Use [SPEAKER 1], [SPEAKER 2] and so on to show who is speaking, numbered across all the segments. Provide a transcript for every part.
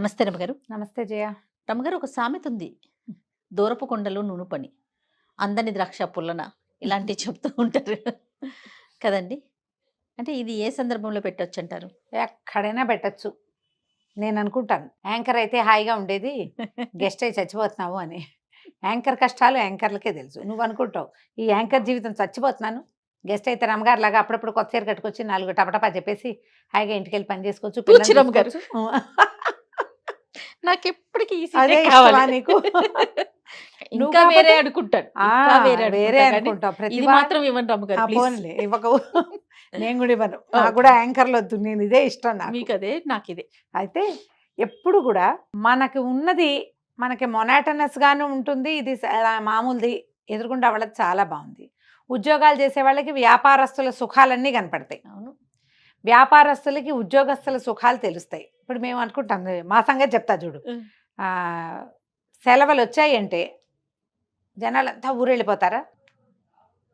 [SPEAKER 1] నమస్తే రమగారు.
[SPEAKER 2] నమస్తే జయ.
[SPEAKER 1] రమగారు, ఒక సామెత ఉంది. దూరపు కొండలో నునుపని, అందని ద్రాక్ష పుల్లన, ఇలాంటివి చెప్తూ ఉంటారు కదండి. అంటే ఇది ఏ సందర్భంలో పెట్టొచ్చు అంటారు?
[SPEAKER 2] ఎక్కడైనా పెట్టచ్చు. నేను అనుకుంటాను యాంకర్ అయితే హాయిగా ఉండేది, గెస్ట్ అయి చచ్చిపోతున్నావు అని. యాంకర్ కష్టాలు యాంకర్లకే తెలుసు. నువ్వు అనుకుంటావు ఈ యాంకర్ జీవితం చచ్చిపోతున్నాను, గెస్ట్ అయితే రమగారు లాగా అప్పుడప్పుడు కొత్త చీర కట్టుకొచ్చి 4 టపటపా చెప్పేసి హాయిగా ఇంటికి వెళ్ళి పని చేసుకోవచ్చు.
[SPEAKER 1] పూచి రమగారు, నాకు ఎప్పటికీ ఈ
[SPEAKER 2] అదే
[SPEAKER 1] సీటే
[SPEAKER 2] ఇష్టమా
[SPEAKER 1] కావాలి.
[SPEAKER 2] నీకు?
[SPEAKER 1] ఇంకా
[SPEAKER 2] నువ్వు
[SPEAKER 1] వేరే
[SPEAKER 2] కాకపోతే
[SPEAKER 1] అనుకుంటాను.
[SPEAKER 2] ఆ,
[SPEAKER 1] ఇంకా వేరే
[SPEAKER 2] వేరే
[SPEAKER 1] అనుకుంటా కానీ
[SPEAKER 2] అనుకుంటావు ప్రతి
[SPEAKER 1] ఇది మాత్రం ఇవ్వండి రమగారు, ప్లీజ్.
[SPEAKER 2] పోన్లే ఇవ్వకు. నేను కూడా ఇవ్వను, నాకు కూడా యాంకర్లు వద్దు, నేను ఇదే ఇష్టం నాకు.
[SPEAKER 1] మీకు అదే, నాకు ఇదే.
[SPEAKER 2] అయితే ఎప్పుడు కూడా మనకి ఉన్నది మనకి మొనాటనస్ గాను ఉంటుంది. ఇది మామూలుది ఎదుర్కొంటే వాళ్ళకి చాలా బాగుంది. ఉద్యోగాలు చేసే వాళ్ళకి వ్యాపారస్తుల సుఖాలన్నీ కనపడతాయి.
[SPEAKER 1] అవును.
[SPEAKER 2] వ్యాపారస్తులకి ఉద్యోగస్తుల సుఖాలు తెలుస్తాయి. ఇప్పుడు మేము అనుకుంటాం, మా సంగతి చెప్తా చూడు. ఆ, సెలవులు వచ్చాయంటే జనాలంతా ఊరు వెళ్ళిపోతారా?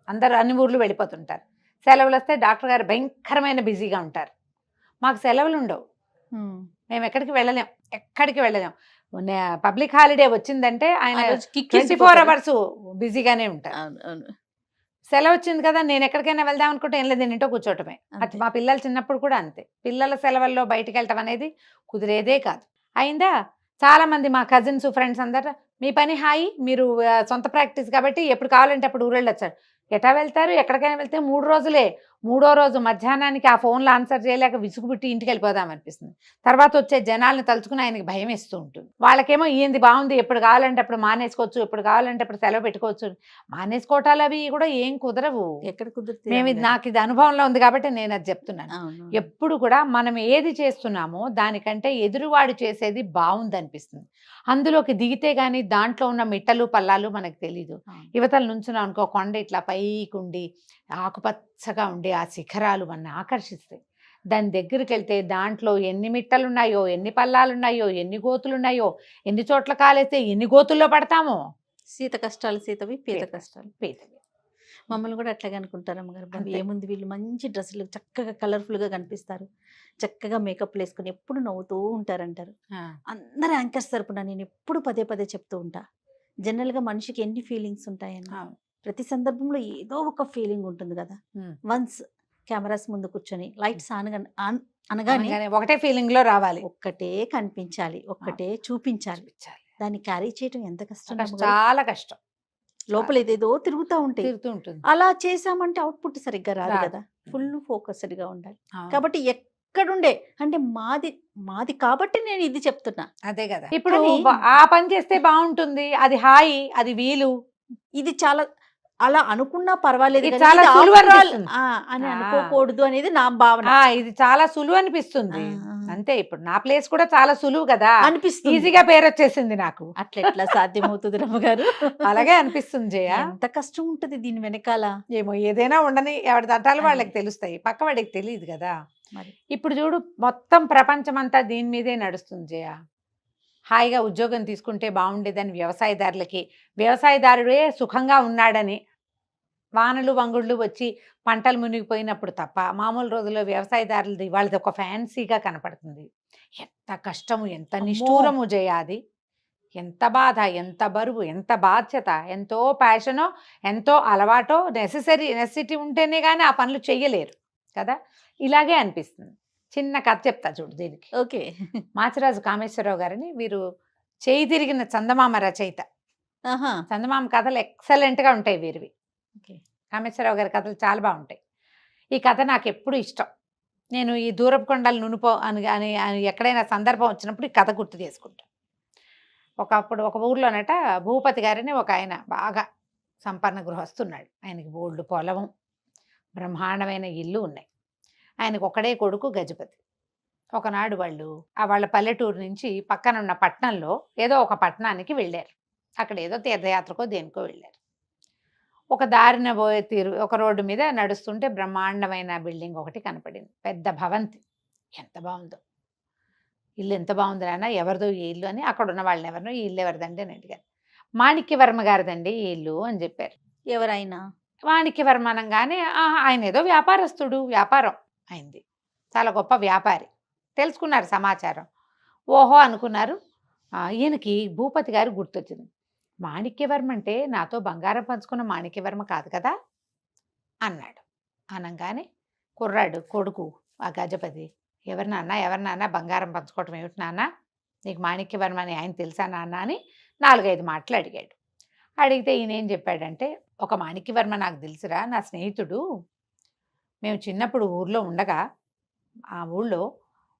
[SPEAKER 2] అందరూ అన్ని ఊర్లు వెళ్ళిపోతుంటారు. సెలవులు వస్తే డాక్టర్ గారు భయంకరమైన బిజీగా ఉంటారు. మాకు సెలవులు ఉండవు, మేము ఎక్కడికి వెళ్ళలేం. పబ్లిక్ హాలిడే వచ్చిందంటే ఆయన 24 hours బిజీగానే ఉంటారు. సెలవు వచ్చింది కదా, నేను ఎక్కడికైనా వెళ్దాం అనుకుంటే ఏం లేదు, నేను ఇంట్లో కూర్చోవటమే. అది మా పిల్లలు చిన్నప్పుడు కూడా అంతే. పిల్లల సెలవుల్లో బయటికి వెళ్ళటం అనేది కుదిరేదే కాదు. అయిందా? చాలా మంది మా కజిన్స్ ఫ్రెండ్స్ అందరూ మీ పని హాయి, మీరు సొంత ప్రాక్టీస్ కాబట్టి ఎప్పుడు కావాలంటే అప్పుడు ఊరెళ్ళొచ్చారు. ఎటా వెళ్తారు? ఎక్కడికైనా వెళ్తే 3 రోజులే. 3వ రోజు మధ్యాహ్నానికి ఆ ఫోన్లో ఆన్సర్ చేయలేక విసుగుబుట్టి ఇంటికి వెళ్ళిపోదాం అనిపిస్తుంది. తర్వాత వచ్చే జనాల్ని తలుచుకుని ఆయనకి భయం వేస్తూ ఉంటుంది. వాళ్ళకేమో ఏంది బాగుంది, ఎప్పుడు కావాలంటే అప్పుడు మానేసుకోవచ్చు, ఎప్పుడు కావాలంటే అప్పుడు సెలవు పెట్టుకోవచ్చు. మానేసుకోవటాలు అవి కూడా ఏం కుదరవు.
[SPEAKER 1] ఎక్కడ కుదురుతుంది?
[SPEAKER 2] నాకు ఇది అనుభవంలో ఉంది కాబట్టి నేను అది చెప్తున్నాను. ఎప్పుడు కూడా మనం ఏది చేస్తున్నామో దానికంటే ఎదురువాడు చేసేది బాగుంది అనిపిస్తుంది. అందులోకి దిగితే గానీ దాంట్లో ఉన్న మిట్టలు పల్లాలు మనకు తెలీదు. యువతల నుంచున్నాం అనుకో, కొండ ఇట్లా పైకి ఉండి ఆకుపచ్చగా ఉండి ఆ శిఖరాలు మన ఆకర్షిస్తాయి. దాని దగ్గరికి వెళ్తే దాంట్లో ఎన్ని మిట్టలున్నాయో, ఎన్ని పల్లాలున్నాయో, ఎన్ని గోతులున్నాయో, ఎన్ని చోట్ల కాలేస్తే ఎన్ని గోతుల్లో పడతామో.
[SPEAKER 1] సీత కష్టాలు సీతవి, పీత కష్టాలు
[SPEAKER 2] పీతవి.
[SPEAKER 1] మమ్మల్ని కూడా అట్లాగే అనుకుంటారు అమ్మగారు. ఏముంది, వీళ్ళు మంచి డ్రెస్సులు చక్కగా కలర్ఫుల్గా కనిపిస్తారు, చక్కగా మేకప్లు వేసుకుని ఎప్పుడు నవ్వుతూ ఉంటారంటారు. అందరు యాంకర్స్ తరపున నేను ఎప్పుడు పదే పదే చెప్తూ ఉంటా, జనరల్గా మనిషికి ఎన్ని ఫీలింగ్స్ ఉంటాయని. ప్రతి సందర్భంలో ఏదో ఒక ఫీలింగ్ ఉంటుంది కదా. వన్స్ కెమెరాస్ ముందు కూర్చొని లైట్స్ అనగానే
[SPEAKER 2] ఒకటే ఫీలింగ్ లో రావాలి,
[SPEAKER 1] ఒక్కటే కనిపించాలి, ఒక్కటే చూపించాలి. దాన్ని క్యారీ చేయడం ఎంత కష్టం,
[SPEAKER 2] చాలా కష్టం.
[SPEAKER 1] లోపల ఏదేదో తిరుగుతూ ఉంటుంది. అలా చేసామంటే అవుట్పుట్ సరిగ్గా రాదు కదా. ఫుల్ ఫోకస్డ్ గా ఉండాలి. కాబట్టి ఎక్కడుండే అంటే మాది కాబట్టి నేను ఇది చెప్తున్నా.
[SPEAKER 2] అదే కదా. ఇప్పుడు ఆ పని చేస్తే బాగుంటుంది, అది హాయి, అది వీలు.
[SPEAKER 1] ఇది చాలా అలా అనుకున్నా పర్వాలేదు,
[SPEAKER 2] చాలా సులువు
[SPEAKER 1] అని అనుకోకూడదు అనేది నా భావన.
[SPEAKER 2] ఇది చాలా సులువు అనిపిస్తుంది అంతే. ఇప్పుడు నా ప్లేస్ కూడా చాలా సులువు కదా
[SPEAKER 1] అనిపిస్తుంది,
[SPEAKER 2] ఈజీగా పేరు వచ్చేసింది నాకు.
[SPEAKER 1] అట్లా ఎట్లా సాధ్యమవుతుంది రమ్మగారు?
[SPEAKER 2] అలాగే అనిపిస్తుంది జయ.
[SPEAKER 1] ఎంత కష్టం ఉంటుంది దీని వెనకాల.
[SPEAKER 2] ఏమో, ఏదైనా ఉండని, ఎవరి దంటాలు వాళ్ళకి తెలుస్తాయి, పక్క వాడికి తెలియదు కదా. ఇప్పుడు చూడు, మొత్తం ప్రపంచం అంతా దీని మీదే నడుస్తుంది జయ. హాయిగా ఉద్యోగం తీసుకుంటే బాగుండేదని వ్యవసాయదారుడే సుఖంగా ఉన్నాడని వానలు వంగుళ్ళు వచ్చి పంటలు మునిగిపోయినప్పుడు తప్ప మామూలు రోజుల్లో వ్యవసాయదారులది వాళ్ళది ఒక ఫ్యాన్సీగా కనపడుతుంది. ఎంత కష్టము, ఎంత నిష్ఠూరము జయాది, ఎంత బాధ, ఎంత బరువు, ఎంత బాధ్యత, ఎంతో ప్యాషనో, ఎంతో అలవాటో, నెసెసిటీ ఉంటేనే కానీ ఆ పనులు చెయ్యలేరు కదా. ఇలాగే అనిపిస్తుంది. చిన్న కథ చెప్తా చూడు దీనికి.
[SPEAKER 1] ఓకే.
[SPEAKER 2] మాచిరాజు కామేశ్వరరావు గారిని, వీరు చేయి తిరిగిన చందమామ రచయిత. చందమామ కథలు ఎక్సలెంట్గా ఉంటాయి వీరివి. కామేశ్వరరావు గారి కథలు చాలా బాగుంటాయి. ఈ కథ నాకు ఎప్పుడు ఇష్టం. నేను ఈ దూరపు కొండలు నునుపో అని ఎక్కడైనా సందర్భం వచ్చినప్పుడు ఈ కథ గుర్తు చేసుకుంటాను. ఒకప్పుడు ఒక ఊర్లోనట భూపతి గారిని ఒక ఆయన బాగా సంపన్న గృహస్తున్నాడు. ఆయనకి బోల్డు పొలం, బ్రహ్మాండమైన ఇల్లు ఉన్నాయి. ఆయనకు ఒకడే కొడుకు గజపతి. ఒకనాడు వాళ్ళ పల్లెటూరు నుంచి పక్కనున్న పట్టణంలో ఏదో ఒక పట్టణానికి వెళ్ళారు. అక్కడ ఏదో తీర్థయాత్రకో దేనికో వెళ్ళారు. ఒక దారిన పోయే ఒక రోడ్డు మీద నడుస్తుంటే బ్రహ్మాండమైన బిల్డింగ్ ఒకటి కనపడింది, పెద్ద భవంతి. ఎంత బాగుందో ఇల్లు, ఎంత బాగుంది నాన్న, ఎవరిదో ఈ ఇల్లు అని అక్కడ ఉన్న వాళ్ళని ఎవరినో, ఈ ఇల్లు ఎవరిదండి అని అడిగారు. మాణిక్యవర్మ గారిదండి ఈ ఇల్లు అని చెప్పారు.
[SPEAKER 1] ఎవరైనా
[SPEAKER 2] మాణిక్యవర్మ అనగానే ఆయన ఏదో వ్యాపారస్తుడు, వ్యాపారం అయింది, చాలా గొప్ప వ్యాపారి. తెలుసుకున్నారు సమాచారం. ఓహో అనుకున్నారు. ఈయనకి భూపతి గారు గుర్తొచ్చింది. మాణిక్యవర్మ అంటే నాతో బంగారం పంచుకున్న మాణిక్యవర్మ కాదు కదా అన్నాడు. అనంగానే కుర్రాడు కొడుకు ఆ గజపతి, ఎవరు నాన్న బంగారం పంచుకోవటం ఏమిటి నాన్న, నీకు మాణిక్యవర్మ అని ఆయన తెలుసా నాన్న అని 4-5 మాటలు అడిగాడు. అడిగితే ఈయన ఏం చెప్పాడంటే, ఒక మాణిక్యవర్మ నాకు తెలుసురా, నా స్నేహితుడు. మేము చిన్నప్పుడు ఊర్లో ఉండగా ఆ ఊళ్ళో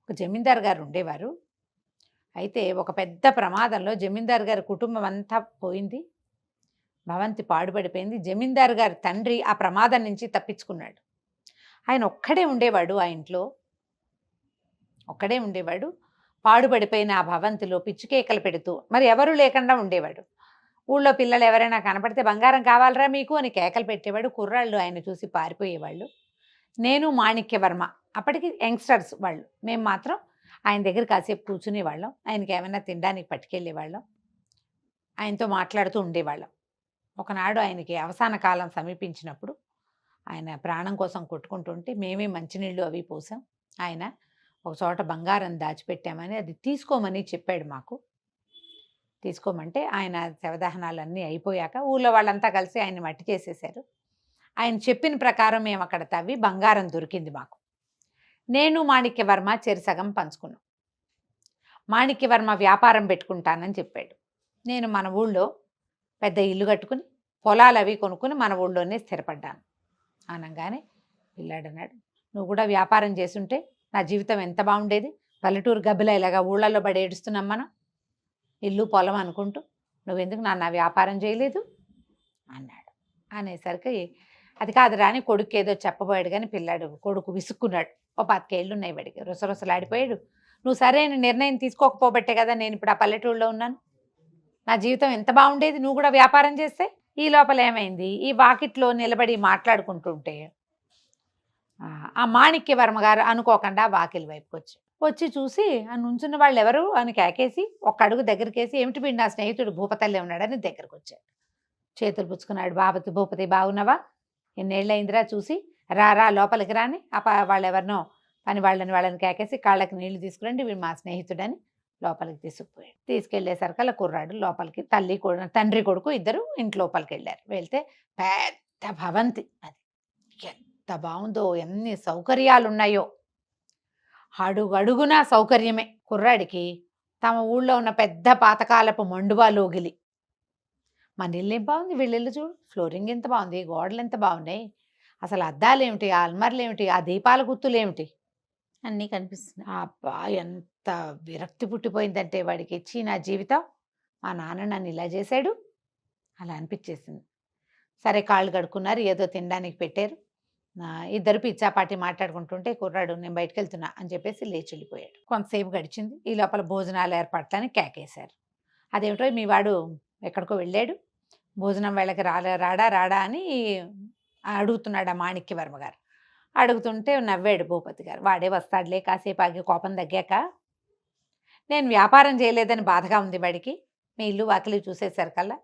[SPEAKER 2] ఒక జమీందారు గారు ఉండేవారు. అయితే ఒక పెద్ద ప్రమాదంలో జమీందారు గారి కుటుంబం అంతా పోయింది, భవంతి పాడుపడిపోయింది. జమీందారు గారి తండ్రి ఆ ప్రమాదం నుంచి తప్పించుకున్నాడు. ఆయన ఒక్కడే ఉండేవాడు, ఆ ఇంట్లో ఒక్కడే ఉండేవాడు. పాడుపడిపోయిన ఆ భవంతిలో పిచ్చుకేకలు పెడుతూ, మరి ఎవరూ లేకుండా ఉండేవాడు. ఊళ్ళో పిల్లలు ఎవరైనా కనపడితే బంగారం కావాలరా మీకు అని కేకలు పెట్టేవాడు. కుర్రాళ్ళు ఆయన చూసి పారిపోయేవాళ్ళు. నేను మాణిక్యవర్మ అప్పటికి యంగ్స్టర్స్ వాళ్ళు, మేము మాత్రం ఆయన దగ్గర కాసేపు కూర్చునేవాళ్ళం. ఆయనకి ఏమైనా తినడానికి పట్టుకెళ్ళేవాళ్ళం, ఆయనతో మాట్లాడుతూ ఉండేవాళ్ళం. ఒకనాడు ఆయనకి అవసాన కాలం సమీపించినప్పుడు ఆయన ప్రాణం కోసం కొట్టుకుంటుంటే మేమే మంచినీళ్ళు అవి పోసాం. ఆయన ఒక చోట బంగారం దాచిపెట్టామని అది తీసుకోమని చెప్పాడు మాకు. తీసుకోమంటే ఆయన శవదహనాలన్నీ అయిపోయాక ఊళ్ళో వాళ్ళంతా కలిసి ఆయన్ని మట్టి చేసేశారు. ఆయన చెప్పిన ప్రకారం మేము అక్కడ తవ్వి బంగారం దొరికింది మాకు. నేను మాణిక్యవర్మ చెరిసగం పంచుకున్నాం. మాణిక్యవర్మ వ్యాపారం పెట్టుకుంటానని చెప్పాడు. నేను మన ఊళ్ళో పెద్ద ఇల్లు కట్టుకుని పొలాలు అవి కొనుక్కుని మన ఊళ్ళోనే స్థిరపడ్డాను. అనగానే పిల్లాడు అన్నాడు, నువ్వు కూడా వ్యాపారం చేసుంటే నా జీవితం ఎంత బాగుండేది, పల్లెటూరు గబ్బిలా ఇలాగా ఊళ్ళల్లో పడి ఏడుస్తున్నాం మనం, ఇల్లు పొలం అనుకుంటూ, నువ్వెందుకు నా వ్యాపారం చేయలేదు అన్నాడు. అనేసరికి అది కాదురా అని కొడుకు ఏదో చెప్పబోయాడు. కానీ పిల్లాడు కొడుకు విసుక్కున్నాడు. ఓ 25 ఏళ్ళు ఉన్నాయి వాడికి, రుసరుసలాడిపోయాడు. నువ్వు సరైన నిర్ణయం తీసుకోకపోబట్టే కదా నేను ఇప్పుడు ఆ పల్లెటూరులో ఉన్నాను, నా జీవితం ఎంత బాగుండేది నువ్వు కూడా వ్యాపారం చేస్తే. ఈ లోపల ఏమైంది, ఈ వాకిట్లో నిలబడి మాట్లాడుకుంటుంటే ఆ మాణిక్యవర్మ గారు అనుకోకుండా వాకిలి వైపుకి వచ్చి చూసి ఆ నుంచున్న వాళ్ళు ఎవరు అని కేకేసి ఒక్క అడుగు దగ్గరికేసి, ఏమిటి వీడు నా స్నేహితుడు భూపతల్లే ఉన్నాడని దగ్గరకు వచ్చాడు. చేతులు పుచ్చుకున్నాడు. భూపతి బాగున్నావా, ఎన్నేళ్ళయిందిరా చూసి, రా లోపలికి రాని వాళ్ళు ఎవరినో పని వాళ్ళని కేకేసి కాళ్ళకి నీళ్లు తీసుకురండి, వీడు మా స్నేహితుడని లోపలికి తీసుకుపోయాడు. తీసుకెళ్లేసరికల్లా కుర్రాడు లోపలికి, తండ్రి కొడుకు ఇద్దరు ఇంటి లోపలికి వెళ్ళారు. వెళ్తే పెద్ద భవంతి, అది ఎంత బాగుందో, ఎన్ని సౌకర్యాలు ఉన్నాయో, అడుగడుగునా సౌకర్యమే. కుర్రాడికి తమ ఊళ్ళో ఉన్న పెద్ద పాతకాలపు మండువా లోగిలి, మన ఇల్లు ఏం బాగుంది, వీళ్ళిల్లు చూడు, ఫ్లోరింగ్ ఎంత బాగుంది, గోడలు ఎంత బాగున్నాయి, అసలు అద్దాలు ఏమిటి, ఆ అల్మర్లు ఏమిటి, ఆ దీపాల గుత్తులు ఏమిటి,
[SPEAKER 1] అన్నీ కనిపిస్తున్నాయి.
[SPEAKER 2] అబ్బా ఎంత విరక్తి పుట్టిపోయిందంటే వాడికి, ఇచ్చి నా జీవితం, మా నాన్న నన్ను ఇలా చేశాడు అలా అనిపించేసింది. సరే కాళ్ళు కడుక్కున్నారు, ఏదో తినడానికి పెట్టారు. ఇద్దరు పిచ్చాపాటి మాట్లాడుకుంటుంటే కుర్రాడు నేను బయటకు వెళ్తున్నా అని చెప్పేసి లేచి వెళ్ళిపోయాడు. కొంతసేపు గడిచింది. ఈ లోపల భోజనాలు ఏర్పడతాని కేకేశారు. అదేమిటో మీ వాడు ఎక్కడికో వెళ్ళాడు, భోజనం వేళకి రాడా అని అడుగుతున్నాడు ఆ మాణిక్యవర్మ గారు. అడుగుతుంటే నవ్వాడు భూపతి గారు. వాడే వస్తాడులే, కాసేపు ఆగి కోపం తగ్గాక. నేను వ్యాపారం చేయలేదని బాధగా ఉంది వాడికి, మీ ఇల్లు వాకిలి చూసేసరికల్లా,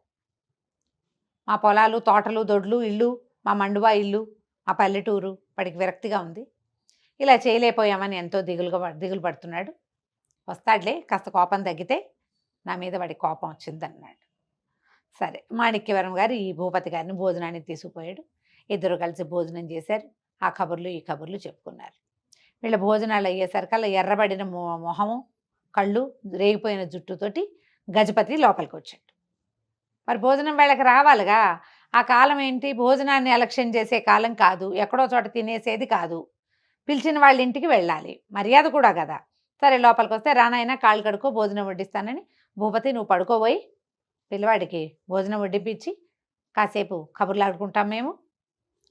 [SPEAKER 2] మా పొలాలు తోటలు దొడ్లు ఇల్లు, మా మండువా ఇల్లు, మా పల్లెటూరు వాడికి విరక్తిగా ఉంది, ఇలా చేయలేకపోయామని ఎంతో దిగులు పడుతున్నాడు. వస్తాడులే, కాస్త కోపం తగ్గితే నా మీద వాడికి కోపం వచ్చిందన్నాడు. సరే మాణిక్యవర్మ గారు ఈ భూపతి గారిని భోజనానికి తీసుకుపోయాడు. ఇద్దరు కలిసి భోజనం చేశారు. ఆ కబుర్లు ఈ కబుర్లు చెప్పుకున్నారు. వీళ్ళ భోజనాలు అయ్యేసరికల్లా ఎర్రబడిన మొహము, కళ్ళు, రేగిపోయిన జుట్టుతోటి గజపతి లోపలికి వచ్చాడు. మరి భోజనం వేళకి రావాలిగా. ఆ కాలం ఏంటి, భోజనాన్ని అలక్ష్యం చేసే కాలం కాదు, ఎక్కడో చోట తినేసేది కాదు, పిలిచిన వాళ్ళ ఇంటికి వెళ్ళాలి, మర్యాద కూడా కదా. సరే లోపలికి వస్తే, రానాయన కాళ్ళు కడుక్కో, భోజనం వడ్డిస్తానని. భూపతి నువ్వు పడుకోబోయి పిల్లవాడికి భోజనం వడ్డిపించి కాసేపు కబుర్లు ఆడుకుంటాం మేము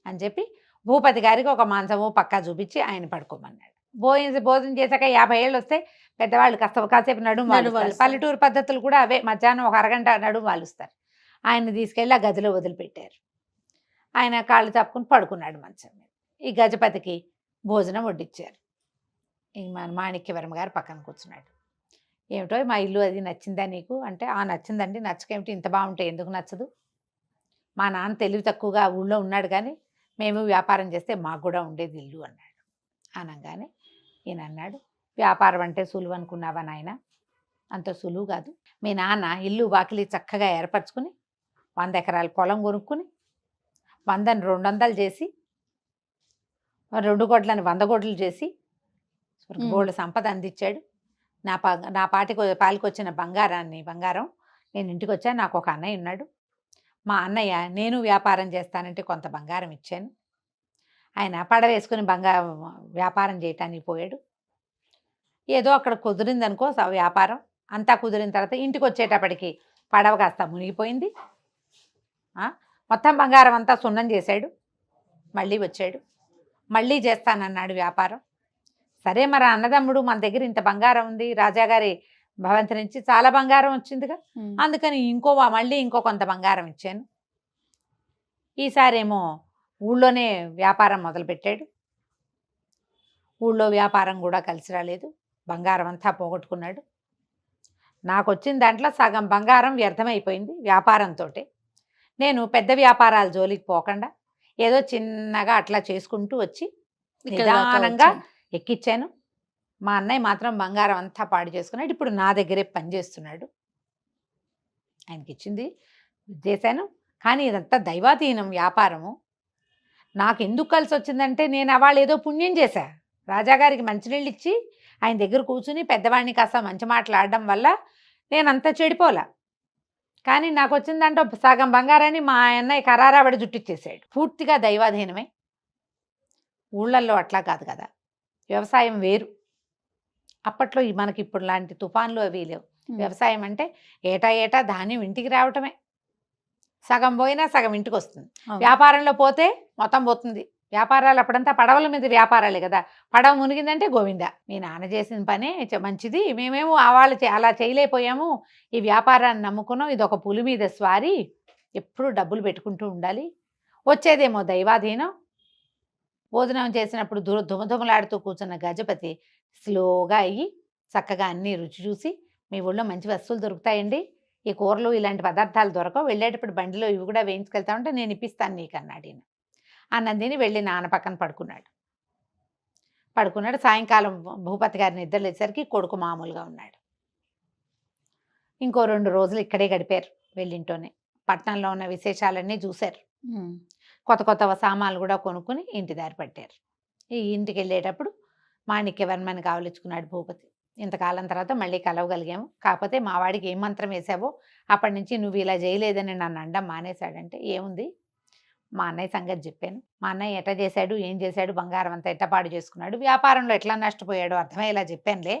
[SPEAKER 2] అని చెప్పి భూపతి గారికి ఒక మాంసము పక్కా చూపించి ఆయన పడుకోమన్నాడు. భోజనం చేశాక 50 ఏళ్ళు వస్తే పెద్దవాళ్ళు కాసేపు నడుము వాలుస్తారు. పల్లెటూరు పద్ధతులు కూడా అవే, మధ్యాహ్నం ఒక అరగంట నడుము వాలుస్తారు. ఆయన్ని తీసుకెళ్ళి ఆ గదిలో వదిలిపెట్టారు. ఆయన కాళ్ళు తప్పుకుని పడుకున్నాడు మంచం మీద. ఈ గజపతికి భోజనం వడ్డిచ్చారు. ఈ మన మాణిక్యవర్మ గారు పక్కన కూర్చున్నాడు. ఏమిటో మా ఇల్లు అది నచ్చిందా నీకు అంటే, నచ్చిందండి, నచ్చకేమిటి, ఇంత బాగుంటాయి ఎందుకు నచ్చదు, మా నాన్న తెలివి తక్కువగా ఊళ్ళో ఉన్నాడు కానీ మేము వ్యాపారం చేస్తే మాకు కూడా ఉండేది ఇల్లు అన్నాడు. అనగానే ఈయన అన్నాడు, వ్యాపారం అంటే సులువు అనుకున్నావా నాయన, అంత సులువు కాదు. మీ నాన్న ఇల్లు వాకిలి చక్కగా ఏర్పరచుకుని 100 ఎకరాల పొలం కొనుక్కుని 100ని 200 చేసి 2 గొడ్లని 100 గొడ్లు చేసి గోల్డ్ సంపద అందించాడు. నా పాలికొచ్చిన బంగారం నేను ఇంటికి వచ్చాను. నాకు ఒక అన్నయ్య ఉన్నాడు. మా అన్నయ్య నేను వ్యాపారం చేస్తానంటే కొంత బంగారం ఇచ్చాను. ఆయన పడవేసుకుని వ్యాపారం చేయటానికి పోయాడు. ఏదో అక్కడ కుదిరిందనుకో వ్యాపారం అంతా కుదిరిన తర్వాత ఇంటికి వచ్చేటప్పటికి పడవ కాస్త మునిగిపోయింది. మొత్తం బంగారం అంతా సున్నం చేశాడు. మళ్ళీ వచ్చాడు, మళ్ళీ చేస్తానన్నాడు వ్యాపారం. సరే మరి అన్నదమ్ముడు మన దగ్గర ఇంత బంగారం ఉంది, రాజాగారి భవంతి నుంచి చాలా బంగారం వచ్చిందిగా, అందుకని మళ్ళీ ఇంకో కొంత బంగారం ఇచ్చాను. ఈసారేమో ఊళ్ళోనే వ్యాపారం మొదలుపెట్టాడు. ఊళ్ళో వ్యాపారం కూడా కలిసి రాలేదు. బంగారం అంతా పోగొట్టుకున్నాడు. నాకు వచ్చిన దాంట్లో సగం బంగారం వ్యర్థమైపోయింది వ్యాపారంతో. నేను పెద్ద వ్యాపారాల జోలికి పోకుండా ఏదో చిన్నగా అట్లా చేసుకుంటూ వచ్చి నిదానంగా ఎక్కిచ్చాను. మా అన్నయ్య మాత్రం బంగారం అంతా పాడు చేసుకున్నాడు. ఇప్పుడు నా దగ్గరే పనిచేస్తున్నాడు. ఆయనకి ఇచ్చింది చేశాను. కానీ ఇదంతా దైవాధీనం వ్యాపారము. నాకు ఎందుకు కలిసి వచ్చిందంటే నేను అవాళ్ళు ఏదో పుణ్యం చేశా. రాజాగారికి మంచినీళ్ళు ఇచ్చి ఆయన దగ్గర కూర్చుని పెద్దవాడిని కాస్త మంచి మాట్లాడడం వల్ల నేను అంత చెడిపోలా. కానీ నాకు వచ్చిందంటే సగం బంగారాన్ని మా అన్నయ్య కరారాబడి జుట్టిచ్చేసాడు. పూర్తిగా దైవాధీనమే. ఊళ్ళల్లో అట్లా కాదు కదా, వ్యవసాయం వేరు. అప్పట్లో మనకి ఇప్పుడు లాంటి తుఫాన్లు అవి లేవు. వ్యవసాయం అంటే ఏటా ధాన్యం ఇంటికి రావటమే. సగం పోయినా సగం ఇంటికి వస్తుంది. వ్యాపారంలో పోతే మొత్తం పోతుంది. వ్యాపారాలు అప్పుడంతా పడవల మీద వ్యాపారాలే కదా. పడవ మునిగిందంటే గోవిందా. మీ నాన్న చేసిన పనే మంచిది, మేమేమో అలా చేయలేకపోయాము, ఈ వ్యాపారాన్ని నమ్ముకున్నాం, ఇది ఒక పులి మీద స్వారీ, ఎప్పుడు డబ్బులు పెట్టుకుంటూ ఉండాలి, వచ్చేదేమో దైవాధీనం. భోజనం చేసినప్పుడు దుమదుమలాడుతూ కూర్చున్న గజపతి స్లోగా అయ్యి చక్కగా అన్నీ రుచి చూసి, మీ ఊళ్ళో మంచి వస్తువులు దొరుకుతాయండి, ఈ కూరలు ఇలాంటి పదార్థాలు దొరకవు, వెళ్ళేటప్పుడు బండిలో ఇవి కూడా వేయించుకెళ్తా ఉంటే నేను ఇప్పిస్తాను నీకు అన్నాడు. ఈయన అన్నందిని వెళ్ళి నాన్న పక్కన పడుకున్నాడు. సాయంకాలం భూపతి గారిని నిద్ర లేచేసరికి కొడుకు మామూలుగా ఉన్నాడు. ఇంకో 2 రోజులు ఇక్కడే గడిపారు వెళ్ళింటోనే. పట్టణంలో ఉన్న విశేషాలన్నీ చూశారు. కొత్త సామాన్లు కూడా కొనుక్కుని ఇంటి దారి పట్టారు. ఈ ఇంటికి వెళ్ళేటప్పుడు మాణిక్యవర్మని కావలించుకున్నాడు భూపతి. ఇంతకాలం తర్వాత మళ్ళీ కలవగలిగాము. కాకపోతే మా వాడికి ఏం మంత్రం వేసావో అప్పటి నుంచి నువ్వు ఇలా చేయలేదని నన్ను అండం మానేశాడంటే, ఏముంది మా అన్నయ్య సంగతి చెప్పాను. మా అన్నయ్య ఎట్లా చేశాడు, ఏం చేశాడు, బంగారం అంతా ఎట్టపాడు చేసుకున్నాడు, వ్యాపారంలో ఎట్లా నష్టపోయాడో అర్థమయ్యేలా చెప్పానులే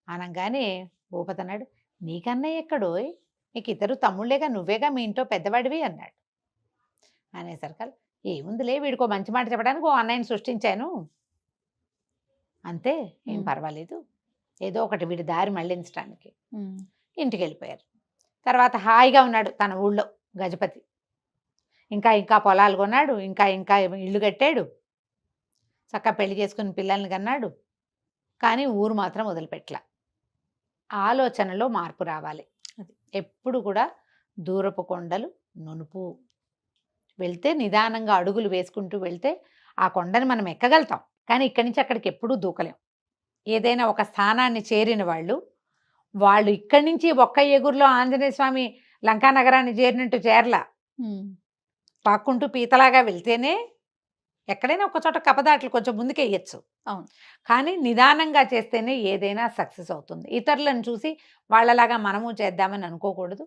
[SPEAKER 2] అనగానే భూపతి అన్నాడు, నీకన్నయ్య ఎక్కడో, నీకు ఇద్దరు తమ్ముళ్ళేగా, నువ్వేగా మీ ఇంట్లో పెద్దవాడివి అన్నాడు. అనేసరికి ఏముందిలే, వీడికో మంచి మాట చెప్పడానికి ఓ అన్నయ్యని సృష్టించాను అంతే, ఏం పర్వాలేదు, ఏదో ఒకటి వీడి దారి మళ్ళించడానికి. ఇంటికి వెళ్ళిపోయారు. తర్వాత హాయిగా ఉన్నాడు తన ఊళ్ళో గజపతి. ఇంకా పొలాలు కొన్నాడు, ఇంకా ఇల్లు కట్టాడు, చక్కగా పెళ్లి చేసుకుని పిల్లల్ని కన్నాడు. కానీ ఊరు మాత్రం వదిలిపెట్టలా. ఆలోచనలో మార్పు రావాలి. ఎప్పుడు కూడా దూరపు కొండలు నునుపు. వెళ్తే నిదానంగా అడుగులు వేసుకుంటూ వెళ్తే ఆ కొండని మనం ఎక్కగలుగుతాం. కానీ ఇక్కడి నుంచి అక్కడికి ఎప్పుడూ దూకలేం. ఏదైనా ఒక స్థానాన్ని చేరిన వాళ్ళు ఇక్కడి నుంచి ఒక్క ఎగురులో ఆంజనేయ స్వామి లంకా నగరాన్ని చేరినట్టు చేరలా. పాక్కుంటూ పీతలాగా వెళ్తేనే ఎక్కడైనా ఒక చోట కపదాట్లు కొంచెం ముందుకే వేయచ్చు.
[SPEAKER 1] అవును.
[SPEAKER 2] కానీ నిదానంగా చేస్తేనే ఏదైనా సక్సెస్ అవుతుంది. ఇతరులను చూసి వాళ్ళలాగా మనము చేద్దామని అనుకోకూడదు.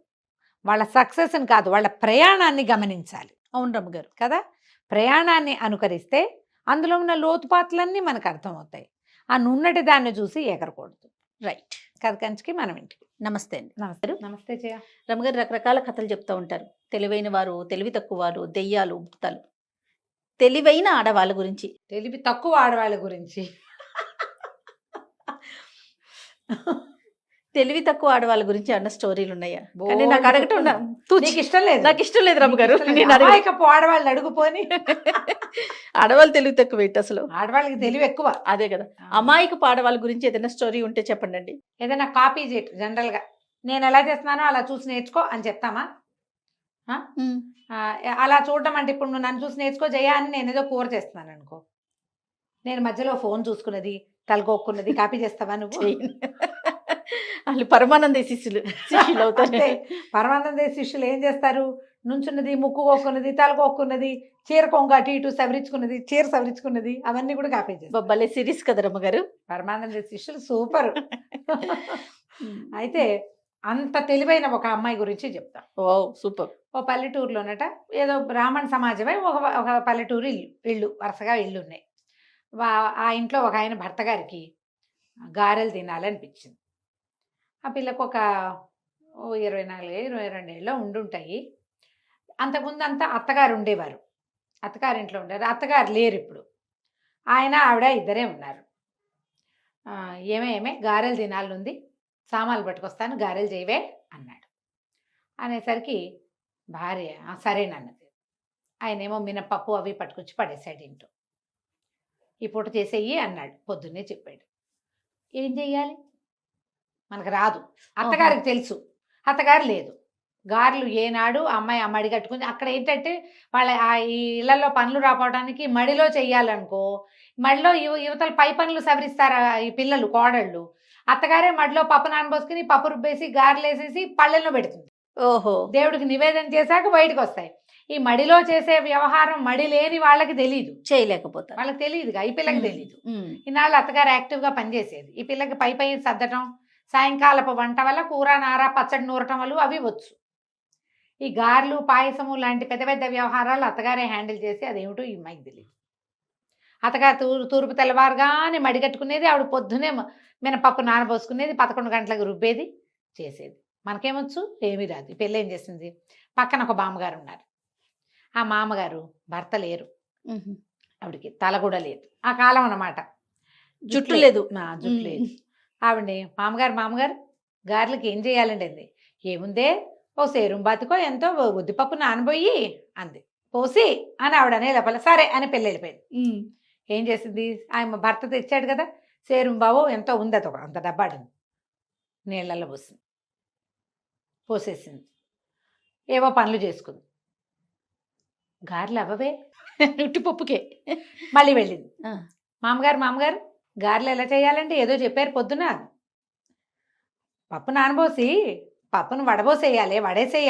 [SPEAKER 2] వాళ్ళ సక్సెస్ని కాదు, వాళ్ళ ప్రయాణాన్ని గమనించాలి.
[SPEAKER 1] అవును రమ్మగారు
[SPEAKER 2] కదా. ప్రయాణాన్ని అనుకరిస్తే అందులో ఉన్న లోతుపాట్లన్నీ మనకు అర్థమవుతాయి. ఆ నున్నటి దాన్ని చూసి ఎగరకూడదు.
[SPEAKER 1] రైట్.
[SPEAKER 2] కథ కంచికి మనం ఇంటికి.
[SPEAKER 1] నమస్తే అండి.
[SPEAKER 2] నమస్తే జయ.
[SPEAKER 1] రమ్మగారు రకరకాల కథలు చెప్తూ ఉంటారు. తెలివైన వారు, తెలివి తక్కువ వారు, దెయ్యాలు, భూతాలు. తెలివైన ఆడవాళ్ళ గురించి,
[SPEAKER 2] తెలివి తక్కువ ఆడవాళ్ళ గురించి,
[SPEAKER 1] తెలివి తక్కువ ఆడవాళ్ళ గురించి అన్న స్టోరీలు ఉన్నాయా? కానీ నాకు అడగటం
[SPEAKER 2] ఇష్టం లేదు.
[SPEAKER 1] నాకు ఇష్టం లేదు రమ్మగారు.
[SPEAKER 2] ఆడవాళ్ళు అడుగుపోని
[SPEAKER 1] ఆడవాళ్ళు తెలివి తక్కువ ఏంటి అసలు?
[SPEAKER 2] ఆడవాళ్ళకి తెలివి ఎక్కువ.
[SPEAKER 1] అదే కదా. అమాయకపు ఆడవాళ్ళ గురించి ఏదైనా స్టోరీ ఉంటే చెప్పండి.
[SPEAKER 2] ఏదైనా కాపీ చేయటం. జనరల్ గా నేను ఎలా చేస్తున్నానో అలా చూసి నేర్చుకో అని చెప్తామా? అలా చూడటం అంటే ఇప్పుడు నువ్వు నన్ను చూసి నేర్చుకో జయ అని నేను ఏదో కూర చేస్తున్నాను అనుకో, నేను మధ్యలో ఫోన్ చూసుకున్నది తలగొక్కున్నది కాపీ చేస్తావా నువ్వు?
[SPEAKER 1] వాళ్ళు పరమానంద శిష్యులు శిష్యులు అవుతారు.
[SPEAKER 2] అంతే. పరమానంద శిష్యులు ఏం చేస్తారు? నుంచున్నది, ముక్కు కోక్కున్నది, తల కోక్కున్నది, చీర కొంగు అటు ఇటు సవరించుకున్నది, చీర సవరించుకున్నది, అవన్నీ కూడా కాపీ చేస్తారు.
[SPEAKER 1] భలే సిరీస్ కదా రమ్మగారు.
[SPEAKER 2] పరమానంద శిష్యులు సూపర్. అయితే అంత తెలివైన ఒక అమ్మాయి గురించి చెప్తా.
[SPEAKER 1] ఓ సూపర్.
[SPEAKER 2] ఓ పల్లెటూరులోనట ఏదో బ్రాహ్మణ సమాజమై ఒక పల్లెటూరు ఇల్లు వరుసగా ఇళ్ళు ఉన్నాయి. ఆ ఇంట్లో ఒక ఆయన భర్త గారికి గారెలు తినాలనిపించింది. ఆ పిల్లకు ఒక 24 22 ఏళ్ళలో ఉండుంటాయి. అంతకుముందు అంతా అత్తగారు ఉండేవారు, అత్తగారింట్లో ఉండేవారు. అత్తగారు లేరు ఇప్పుడు. ఆయన ఆవిడ ఇద్దరే ఉన్నారు. ఏమే గారెలు తినాలనుంది, సామాన్లు పట్టుకొస్తాను, గారెలు చేయవే అన్నాడు. అనేసరికి భార్య సరేనన్నది. ఆయనేమో మినపప్పు అవి పట్టుకొచ్చి పడేసాడు ఇంట్లో. ఈ పూట చేసేయి అన్నాడు. పొద్దున్నే చెప్పాడు. ఏం చెయ్యాలి, మనకు రాదు. అత్తగారికి తెలుసు, అత్తగారు లేదు. గారెలు ఏనాడు అమ్మాయి మడి కట్టుకుని అక్కడ ఏంటంటే వాళ్ళ ఈ ఇళ్లలో పనులు రాపోవడానికి మడిలో చెయ్యాలనుకో, మడిలో యువతలు పై పనులు సవరిస్తారు ఈ పిల్లలు కోడళ్ళు. అత్తగారే మడిలో పప్పు నానబోసుకుని పప్పు రుబ్బేసి గారెలు వేసేసి పళ్ళెల్లో పెడుతుంది.
[SPEAKER 1] ఓహో.
[SPEAKER 2] దేవుడికి నివేదన చేశాక బయటకు వస్తాయి. ఈ మడిలో చేసే వ్యవహారం మడి లేని వాళ్ళకి తెలియదు,
[SPEAKER 1] చేయలేకపోతారు.
[SPEAKER 2] వాళ్ళకి తెలియదుగా, ఈ పిల్లకి తెలియదు. ఈనాళ్ళు అత్తగారు యాక్టివ్గా పనిచేసేది. ఈ పిల్లకి పై సర్దటం, సాయంకాలపు వంట వల్ల కూర నార పచ్చడి నూరటం వల్ల అవి వచ్చు. ఈ గారెలు పాయసము లాంటి పెద్ద పెద్ద వ్యవహారాలు అత్తగారే హ్యాండిల్ చేసి అదేమిటో ఈ అమ్మాయికి తెలియదు. అత్తగారు తూర్పు తెల్లవారుగానే మడిగట్టుకునేది, ఆవిడ పొద్దునే మినపప్పు నానబోసుకునేది, 11 గంటలకు రుబ్బేది చేసేది. మనకేమొచ్చు, ఏమీ రాదు. ఈ పిల్ల ఏం చేసింది, పక్కన ఒక మామగారు ఉన్నారు. ఆ మామగారు భర్త లేరు, ఆవిడకి తల కూడా లేదు, ఆ కాలం అన్నమాట.
[SPEAKER 1] జుట్టు లేదు,
[SPEAKER 2] జుట్టు లేదు. ఆవిడని మామగారు గారెలకి ఏం చేయాలండి అంది. ఏముందే, ఓ సేరుం బాతికో ఎంతో ఉద్దిపప్పు నానబోయి అంది. పోసి అని ఆవిడ అనే లోపల సరే అని పెళ్ళి వెళ్ళిపోయింది. ఏం చేసింది, ఆయన భర్త తెచ్చాడు కదా సేరుం బావో ఎంతో ఉంది, అది అంత డబ్బాడు నీళ్ళల్లో పోసేసింది. ఏవో పనులు చేసుకుంది. గారెలు అవ్వవే,
[SPEAKER 1] ఉట్టిపప్పుకే.
[SPEAKER 2] మళ్ళీ వెళ్ళింది. మామగారు గారెలు ఎలా చేయాలండి, ఏదో చెప్పారు పొద్దున. పప్పు నానబోసి పప్పును వడబోసేయాలి, వడేసి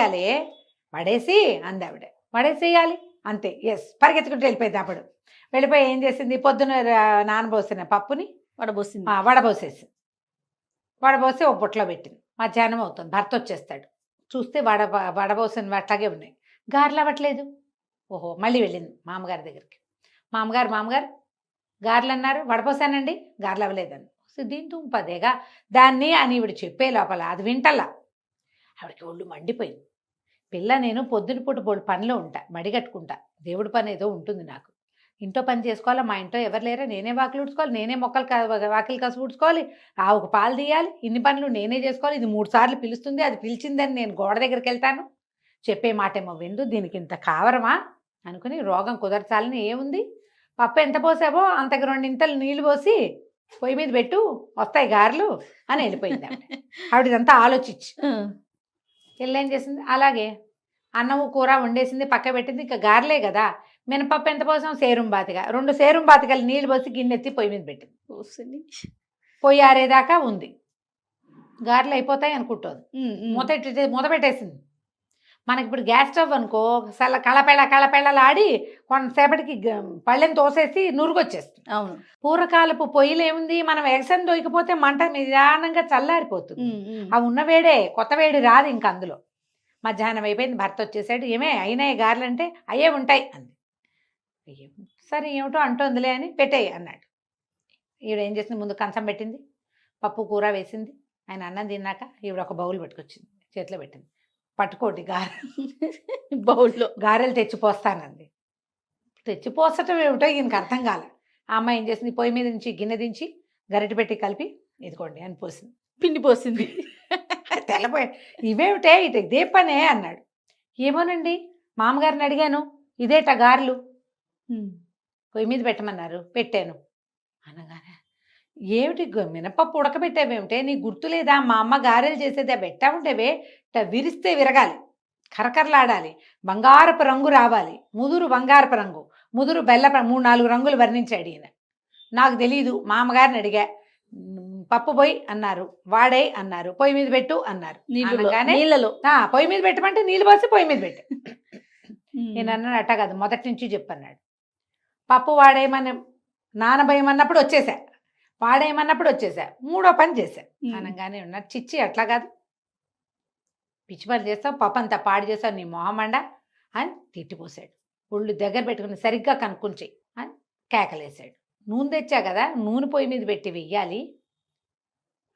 [SPEAKER 2] అంది ఆవిడ. వడేసేయాలి అంతే. ఎస్, పరిగెత్తుకుంటూ వెళ్ళిపోయింది. అప్పుడు వెళ్ళిపోయి ఏం చేసింది, పొద్దున నానబోసిన పప్పుని వడబోసి ఒక బుట్టలో పెట్టింది. మధ్యాహ్నం అవుతుంది, భర్త వచ్చేస్తాడు. చూస్తే వడబోసిన అట్లాగే ఉన్నాయి, గారెలు అవ్వట్లేదు. ఓహో, మళ్ళీ వెళ్ళింది మామగారి దగ్గరికి. మామగారు గారెలు అన్నారు, వడపోసానండి, గారెలు అవ్వలేదని. దీంతో పదేగా దాన్ని అని ఈవిడ చెప్పే లోపల అది వింటల్లా. ఆవిడకి ఒళ్ళు మండిపోయింది. పిల్ల నేను పొద్దున పూట పనిలో ఉంటా, మడి కట్టుకుంటా, దేవుడి పని ఏదో ఉంటుంది నాకు, ఇంట్లో పని చేసుకోవాలా, మా ఇంట్లో ఎవరు లేరా, నేనే వాకిలు ఉడుచుకోవాలి, నేనే వాకిలు కసు ఉడుచుకోవాలి, ఆవుకు పాలు తీయాలి, ఇన్ని పనులు నేనే చేసుకోవాలి. ఇది 3 సార్లు పిలుస్తుంది, అది పిలిచిందని నేను గోడ దగ్గరికి వెళ్తాను, చెప్పే మాటేమో విందు, దీనికి ఇంత కావరమా అనుకుని రోగం కుదర్చాలని ఏముంది, పప్పు ఎంత పోసావో అంతకు 2 ఇంతలు నీళ్లు పోసి పొయ్యి మీద పెట్టు, వస్తాయి గారెలు అని వెళ్ళిపోయింది. ఆవిడ ఇదంతా ఆలోచించి ఏం చేసింది, అలాగే అన్నము కూర వండేసింది, పక్క పెట్టింది. ఇంకా గారెలే కదా, మినపప్పు ఎంత పోసాం, సేరుం బాతిగా, 2 సేరుం బాతికలు నీళ్ళు పోసి గిన్నెత్తి పొయ్యి మీద పెట్టింది. పొయ్యి ఆరేదాకా ఉంది, గారెలు అయిపోతాయి అనుకుంటుంది. మూత పెట్టేసింది. మనకి ఇప్పుడు గ్యాస్ స్టవ్ అనుకో, కళపెళ్ళలాడి కొంతసేపటికి పళ్ళెని తోసేసి నురుగొచ్చేస్తుంది.
[SPEAKER 1] అవును,
[SPEAKER 2] పూర్వకాలపు పొయ్యిలు ఏముంది, మనం ఎగసని దొరికిపోతే మంట నిదానంగా చల్లారిపోతుంది. అవి ఉన్న వేడే, కొత్త వేడి రాదు ఇంక అందులో. మధ్యాహ్నం అయిపోయింది, భర్త వచ్చేసాడు. ఏమే అయినాయి గారెలు అంటే, అయ్యే ఉంటాయి అంది. సరే ఏమిటో అంటోందిలే అని పెట్టేయి అన్నాడు. ఈవిడ ఏం చేసింది, ముందు కంచం పెట్టింది, పప్పు కూర వేసింది. ఆయన అన్నం తిన్నాక ఈవిడ ఒక బౌల్ పట్టుకొచ్చింది, చేతిలో పెట్టింది. పట్టుకోటి బౌల్లో గారెలు తెచ్చిపోస్తానంది. తెచ్చిపోసటం ఏమిటో ఈయనకి అర్థం కాలే. ఆ అమ్మాయి ఏం చేసింది, పొయ్యి మీద నుంచి గిన్నె దించి గరిటె పెట్టి కలిపి ఇదిగోండి అని పోసింది,
[SPEAKER 1] పిండి పోసింది.
[SPEAKER 2] తెల్లపోయి ఇవేమిటే ఇదే పనే అన్నాడు. ఏమోనండి, మామగారిని అడిగాను, ఇదేట గారెలు పొయ్యి మీద పెట్టమన్నారు, పెట్టాను అనగానే, ఏమిటి మినపప్పు ఉడకబెట్టావేమిటే, నీ గుర్తులేదా, మా అమ్మ గారెలు చేసేదే, పెట్టా ఉంటేవే విరిస్తే విరగాలి, కరకరలాడాలి, బంగారపు రంగు రావాలి, ముదురు బంగారపు రంగు, ముదురు బెల్ల 3-4 రంగులు వర్ణించాడు ఈయన. నాకు తెలీదు, మా అమ్మగారిని అడిగా, పప్పు పోయి అన్నారు, వాడే అన్నారు, పొయ్యి మీద పెట్టు అన్నారు. అనగానే
[SPEAKER 1] నీళ్ళలో
[SPEAKER 2] పొయ్యి మీద పెట్టమంటే నీళ్ళు పోసి పొయ్యి మీద పెట్టు. నేను అన్నాను అట్టా కాదు, మొదటి నుంచి చెప్పన్నాడు. పప్పు వాడేయమని నానబోయమన్నప్పుడు వచ్చేసా, వాడేయమన్నప్పుడు వచ్చేసా, మూడో పని చేశా. అనగానే ఉన్నాడు, చిచ్చి అట్లా కాదు, పిచ్చి పని చేస్తావు, పప్పు అంతా పాడు చేస్తావు, నీ మొహమండ అని తిట్టిపోసాడు. ఒళ్ళు దగ్గర పెట్టుకుని సరిగ్గా కనుక్కొని చెయ్యి అని కేకలేసాడు. నూనె తెచ్చా కదా, నూనె పొయ్యి మీద పెట్టి వెయ్యాలి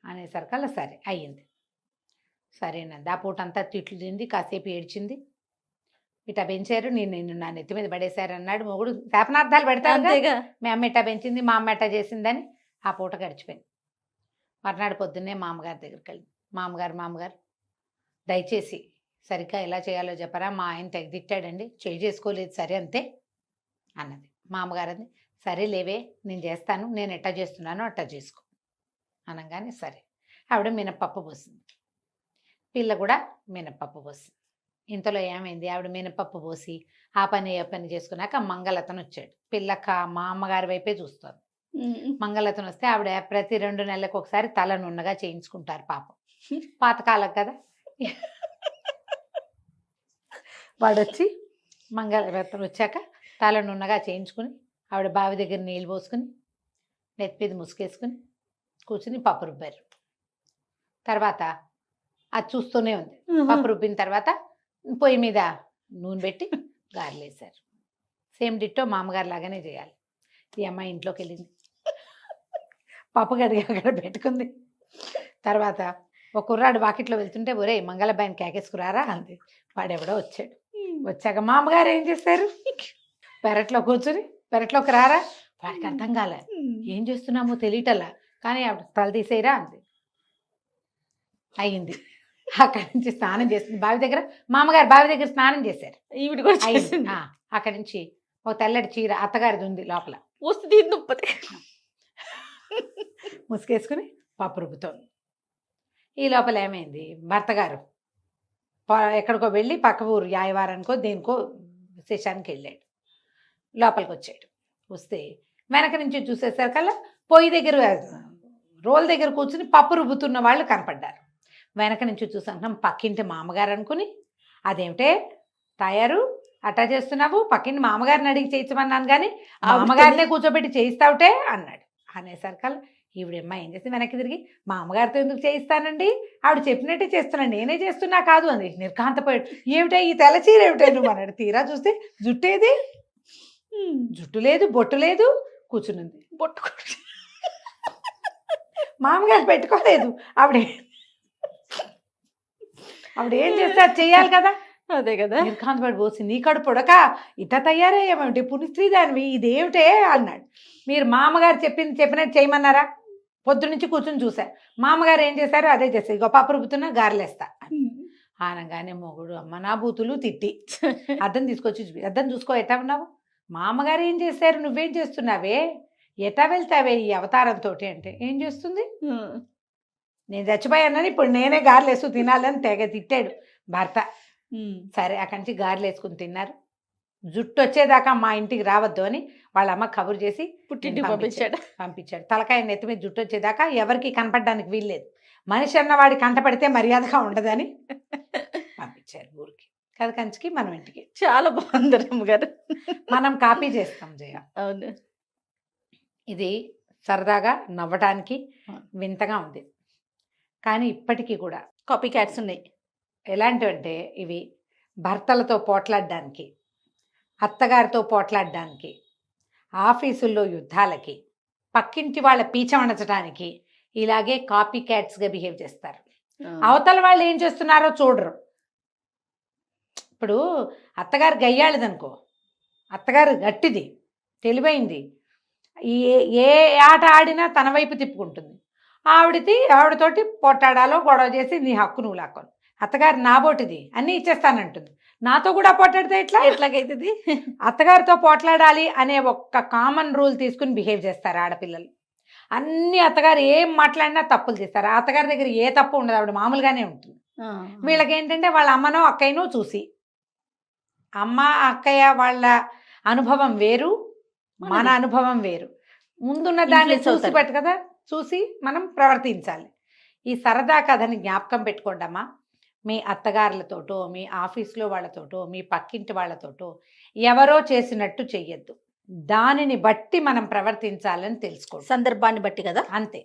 [SPEAKER 2] అనేసరికల్లా సరే అయ్యింది. సరేనండి, ఆ పూట అంతా తిట్లు తింది, కాసేపు ఏడ్చింది. ఇటా పెంచారు, నేను నా నెత్తి మీద పడేశారు అన్నాడు మొగుడు. శాపనార్థాలు పెడతారు, మీ అమ్మ ఇట్టా పెంచింది, మా అమ్మ ఎట్టా చేసిందని. ఆ పూట గడిచిపోయింది. మర్నాడు పొద్దున్నే మామగారి దగ్గరికి వెళ్ళి, మామగారు దయచేసి సరిగ్గా ఎలా చేయాలో చెప్పరా, మా ఆయన తెగ తిట్టాడండి, చేసుకోలేదు సరే అంతే అన్నది. మామగారిని సరే లేవే, నేను చేస్తాను, నేను ఎట్టా చేస్తున్నానో అట్టా చేసుకో అనగానే సరే. ఆవిడ మినప్పప్పు పోసింది, పిల్ల కూడా మినప్పప్పు పోసింది. ఇంతలో ఏమైంది, ఆవిడ మినపప్పు పోసి ఆ పని ఏ పని చేసుకున్నాక మంగళతను వచ్చాడు. పిల్లక మా అమ్మగారి వైపే చూస్తుంది. మంగళతను వస్తే ఆవిడ ప్రతి 2 నెలలకు ఒకసారి తల నున్నగా చేయించుకుంటారు పాపం, పాతకాలం కదా. వాడొచ్చి మంగళరత్నం వచ్చాక తల నున్నగా చేయించుకుని ఆవిడ బావి దగ్గర నీళ్ళు పోసుకుని నెత్తిమీద ముసుకేసుకుని కూర్చుని పప్పు రుబ్బారు. తర్వాత అది చూస్తూనే ఉంది. పప్పు రుబ్బిన తర్వాత పొయ్యి మీద నూనె పెట్టి గారెలేసారు. సేమ్ డిట్టో మామగారు లాగానే చేయాలి. ఈ అమ్మాయి ఇంట్లోకి వెళ్ళింది, పప్పు గడిగి అక్కడ పెట్టుకుంది. తర్వాత ఒక కుర్రాడు వాకిట్లో వెళ్తుంటే ఒరే మంగళబాయిని కేకేసుకురారా అంది. వాడెవడో వచ్చాడు. వచ్చాక మామగారు ఏం చేశారు, పెరట్లో కూర్చుని పెరట్లోకి రారా. వాడికి అర్థం కాలే, ఏం చేస్తున్నామో తెలియటల్లా. కానీ ఆవిడ తల తీసేయరా అంది. అయ్యింది. అక్కడి నుంచి స్నానం చేస్తుంది బావి దగ్గర, మామగారు బావి దగ్గర స్నానం చేశారు. ఈవిడ కూడా అక్కడి నుంచి ఒక తెల్లటి చీర అత్తగారిది ఉంది లోపల, ముసుకేసుకుని పప్పు రుబ్బుతోంది. ఈ లోపల ఏమైంది, భర్త గారు ఎక్కడికో వెళ్ళి పక్క ఊరు యాయవారానికో దేనికో శేషానికి వెళ్ళాడు. లోపలికి వచ్చాడు. వస్తే వెనక నుంచి చూసేసరికల్లా పొయ్యి దగ్గర రోల్ దగ్గర కూర్చుని పప్పు రుబ్బుతున్న వాళ్ళు కనపడ్డారు. వెనక నుంచి చూసాం పక్కింటి మామగారు అనుకుని, అదేమిటే తయారు అట్టా చేస్తున్నావు, పక్కింటి మామగారిని అడిగి చేయించమన్నాను కానీ మామగారినే కూర్చోబెట్టి చేయిస్తావుటే అన్నాడు. అనేసరికల్లా ఈవిడమ్మ ఏం చేసి వెనక్కి తిరిగి, మా అమ్మగారితో ఎందుకు చేయిస్తానండి, ఆవిడ చెప్పినట్టే చేస్తున్నాను, నేనే చేస్తున్నా కాదు అంది. నిర్కాంతపోయాడు. ఏమిటా ఈ తెల్లచీర ఏమిటా నువ్వు అన్నాడు. తీరా చూస్తే జుట్టేది, జుట్టు లేదు, బొట్టు లేదు, కూర్చునుంది. బొట్టు మామగారు పెట్టుకోలేదు. ఆవిడ ఏం చేస్తే అది చెయ్యాలి కదా, అదే కదా. నిర్కాంతపడి పోసి, నీ కడుపు పొడక ఇట్లా తయారయ్యేమేమిటి, పుణ్యస్త్రీ దానివి, ఇదేమిటే అన్నాడు. మీరు మామగారు చెప్పినట్టు చేయమన్నారా, పొద్దు నుంచి కూర్చుని చూసా, మామగారు ఏం చేశారో అదే చేస్తారు, ఇగో పప్పు రుబ్బుతున్నా గారెలేస్తా అనగానే మొగుడు అమ్మ నా బూతులు తిట్టి అద్దం తీసుకొచ్చి అద్దం చూసుకో ఎట్టా ఉన్నావు, మామగారు ఏం చేశారు, నువ్వేం చేస్తున్నావే, ఎట్టా వెళ్తావే ఈ అవతారంతో అంటే. ఏం చేస్తుంది, నేను చచ్చిపోయానని ఇప్పుడు నేనే గారెలేసు తినాలని తెగ తిట్టాడు భర్త. సరే అక్కడి నుంచి గారెలు వేసుకుని తిన్నారు. జుట్టు వచ్చేదాకా మా ఇంటికి రావద్దు అని వాళ్ళ అమ్మ కబురు చేసి పుట్టింటికి పంపించాడు. తలకాయ నెత్తి మీద జుట్టు వచ్చేదాకా ఎవరికి కనపడడానికి వీల్లేదు, మనిషి అన్నవాడి కంటపడితే మర్యాదగా ఉండదని పంపించారు ఊరికి. కథ కంచికి మనం ఇంటికి. చాలా బాగుంది రమ్మగారు, మనం కాపీ చేస్తాం జయ. అవును, ఇది సరదాగా నవ్వటానికి వింతగా ఉంది, కానీ ఇప్పటికీ కూడా కాపీ క్యాట్స్ ఉన్నాయి. ఎలాంటివంటే ఇవి భర్తలతో పోట్లాడడానికి, అత్తగారితో పోట్లాడడానికి, ఆఫీసుల్లో యుద్ధాలకి, పక్కింటి వాళ్ళ పీచమణచడానికి ఇలాగే కాపీ క్యాట్స్గా బిహేవ్ చేస్తారు. అవతల వాళ్ళు ఏం చేస్తున్నారో చూడరు. ఇప్పుడు అత్తగారు గయ్యాళిదనుకో, అత్తగారు గట్టిది, తెలివైంది, ఏ ఆట ఆడినా తన వైపు తిప్పుకుంటుంది. ఆవిడతోటి పోట్లాడాలో గొడవ చేసి నీ హక్కు నువ్వు లాక్కోను. అత్తగారు నాబోటిది అన్నీ ఇచ్చేస్తానంటుంది, నాతో కూడా పోట్లాడితే ఎట్లాగైతుంది. అత్తగారితో పోట్లాడాలి అనే ఒక్క కామన్ రూల్ తీసుకుని బిహేవ్ చేస్తారు ఆడపిల్లలు. అన్ని అత్తగారు ఏం మాట్లాడినా తప్పులు చేస్తారు. అత్తగారి దగ్గర ఏ తప్పు ఉండదు, ఆవిడ మామూలుగానే ఉంటుంది. వీళ్ళకి ఏంటంటే వాళ్ళ అమ్మనో అక్కయ్యనో చూసి, అమ్మ అక్కయ్య వాళ్ళ అనుభవం వేరు, మన అనుభవం వేరు, ముందున్న దాన్ని చూసి పెట్టు కదా చూసి మనం ప్రవర్తించాలి. ఈ సరదా కథని జ్ఞాపకం పెట్టుకోండమ్మా. మీ అత్తగారులతోటో, మీ ఆఫీస్లో వాళ్ళతోటో, మీ పక్కింటి వాళ్ళతోటో ఎవరో చేసినట్టు చెయ్యొద్దు. దానిని బట్టి మనం ప్రవర్తించాలని తెలుసుకోండి.
[SPEAKER 1] సందర్భాన్ని బట్టి కదా,
[SPEAKER 2] అంతే.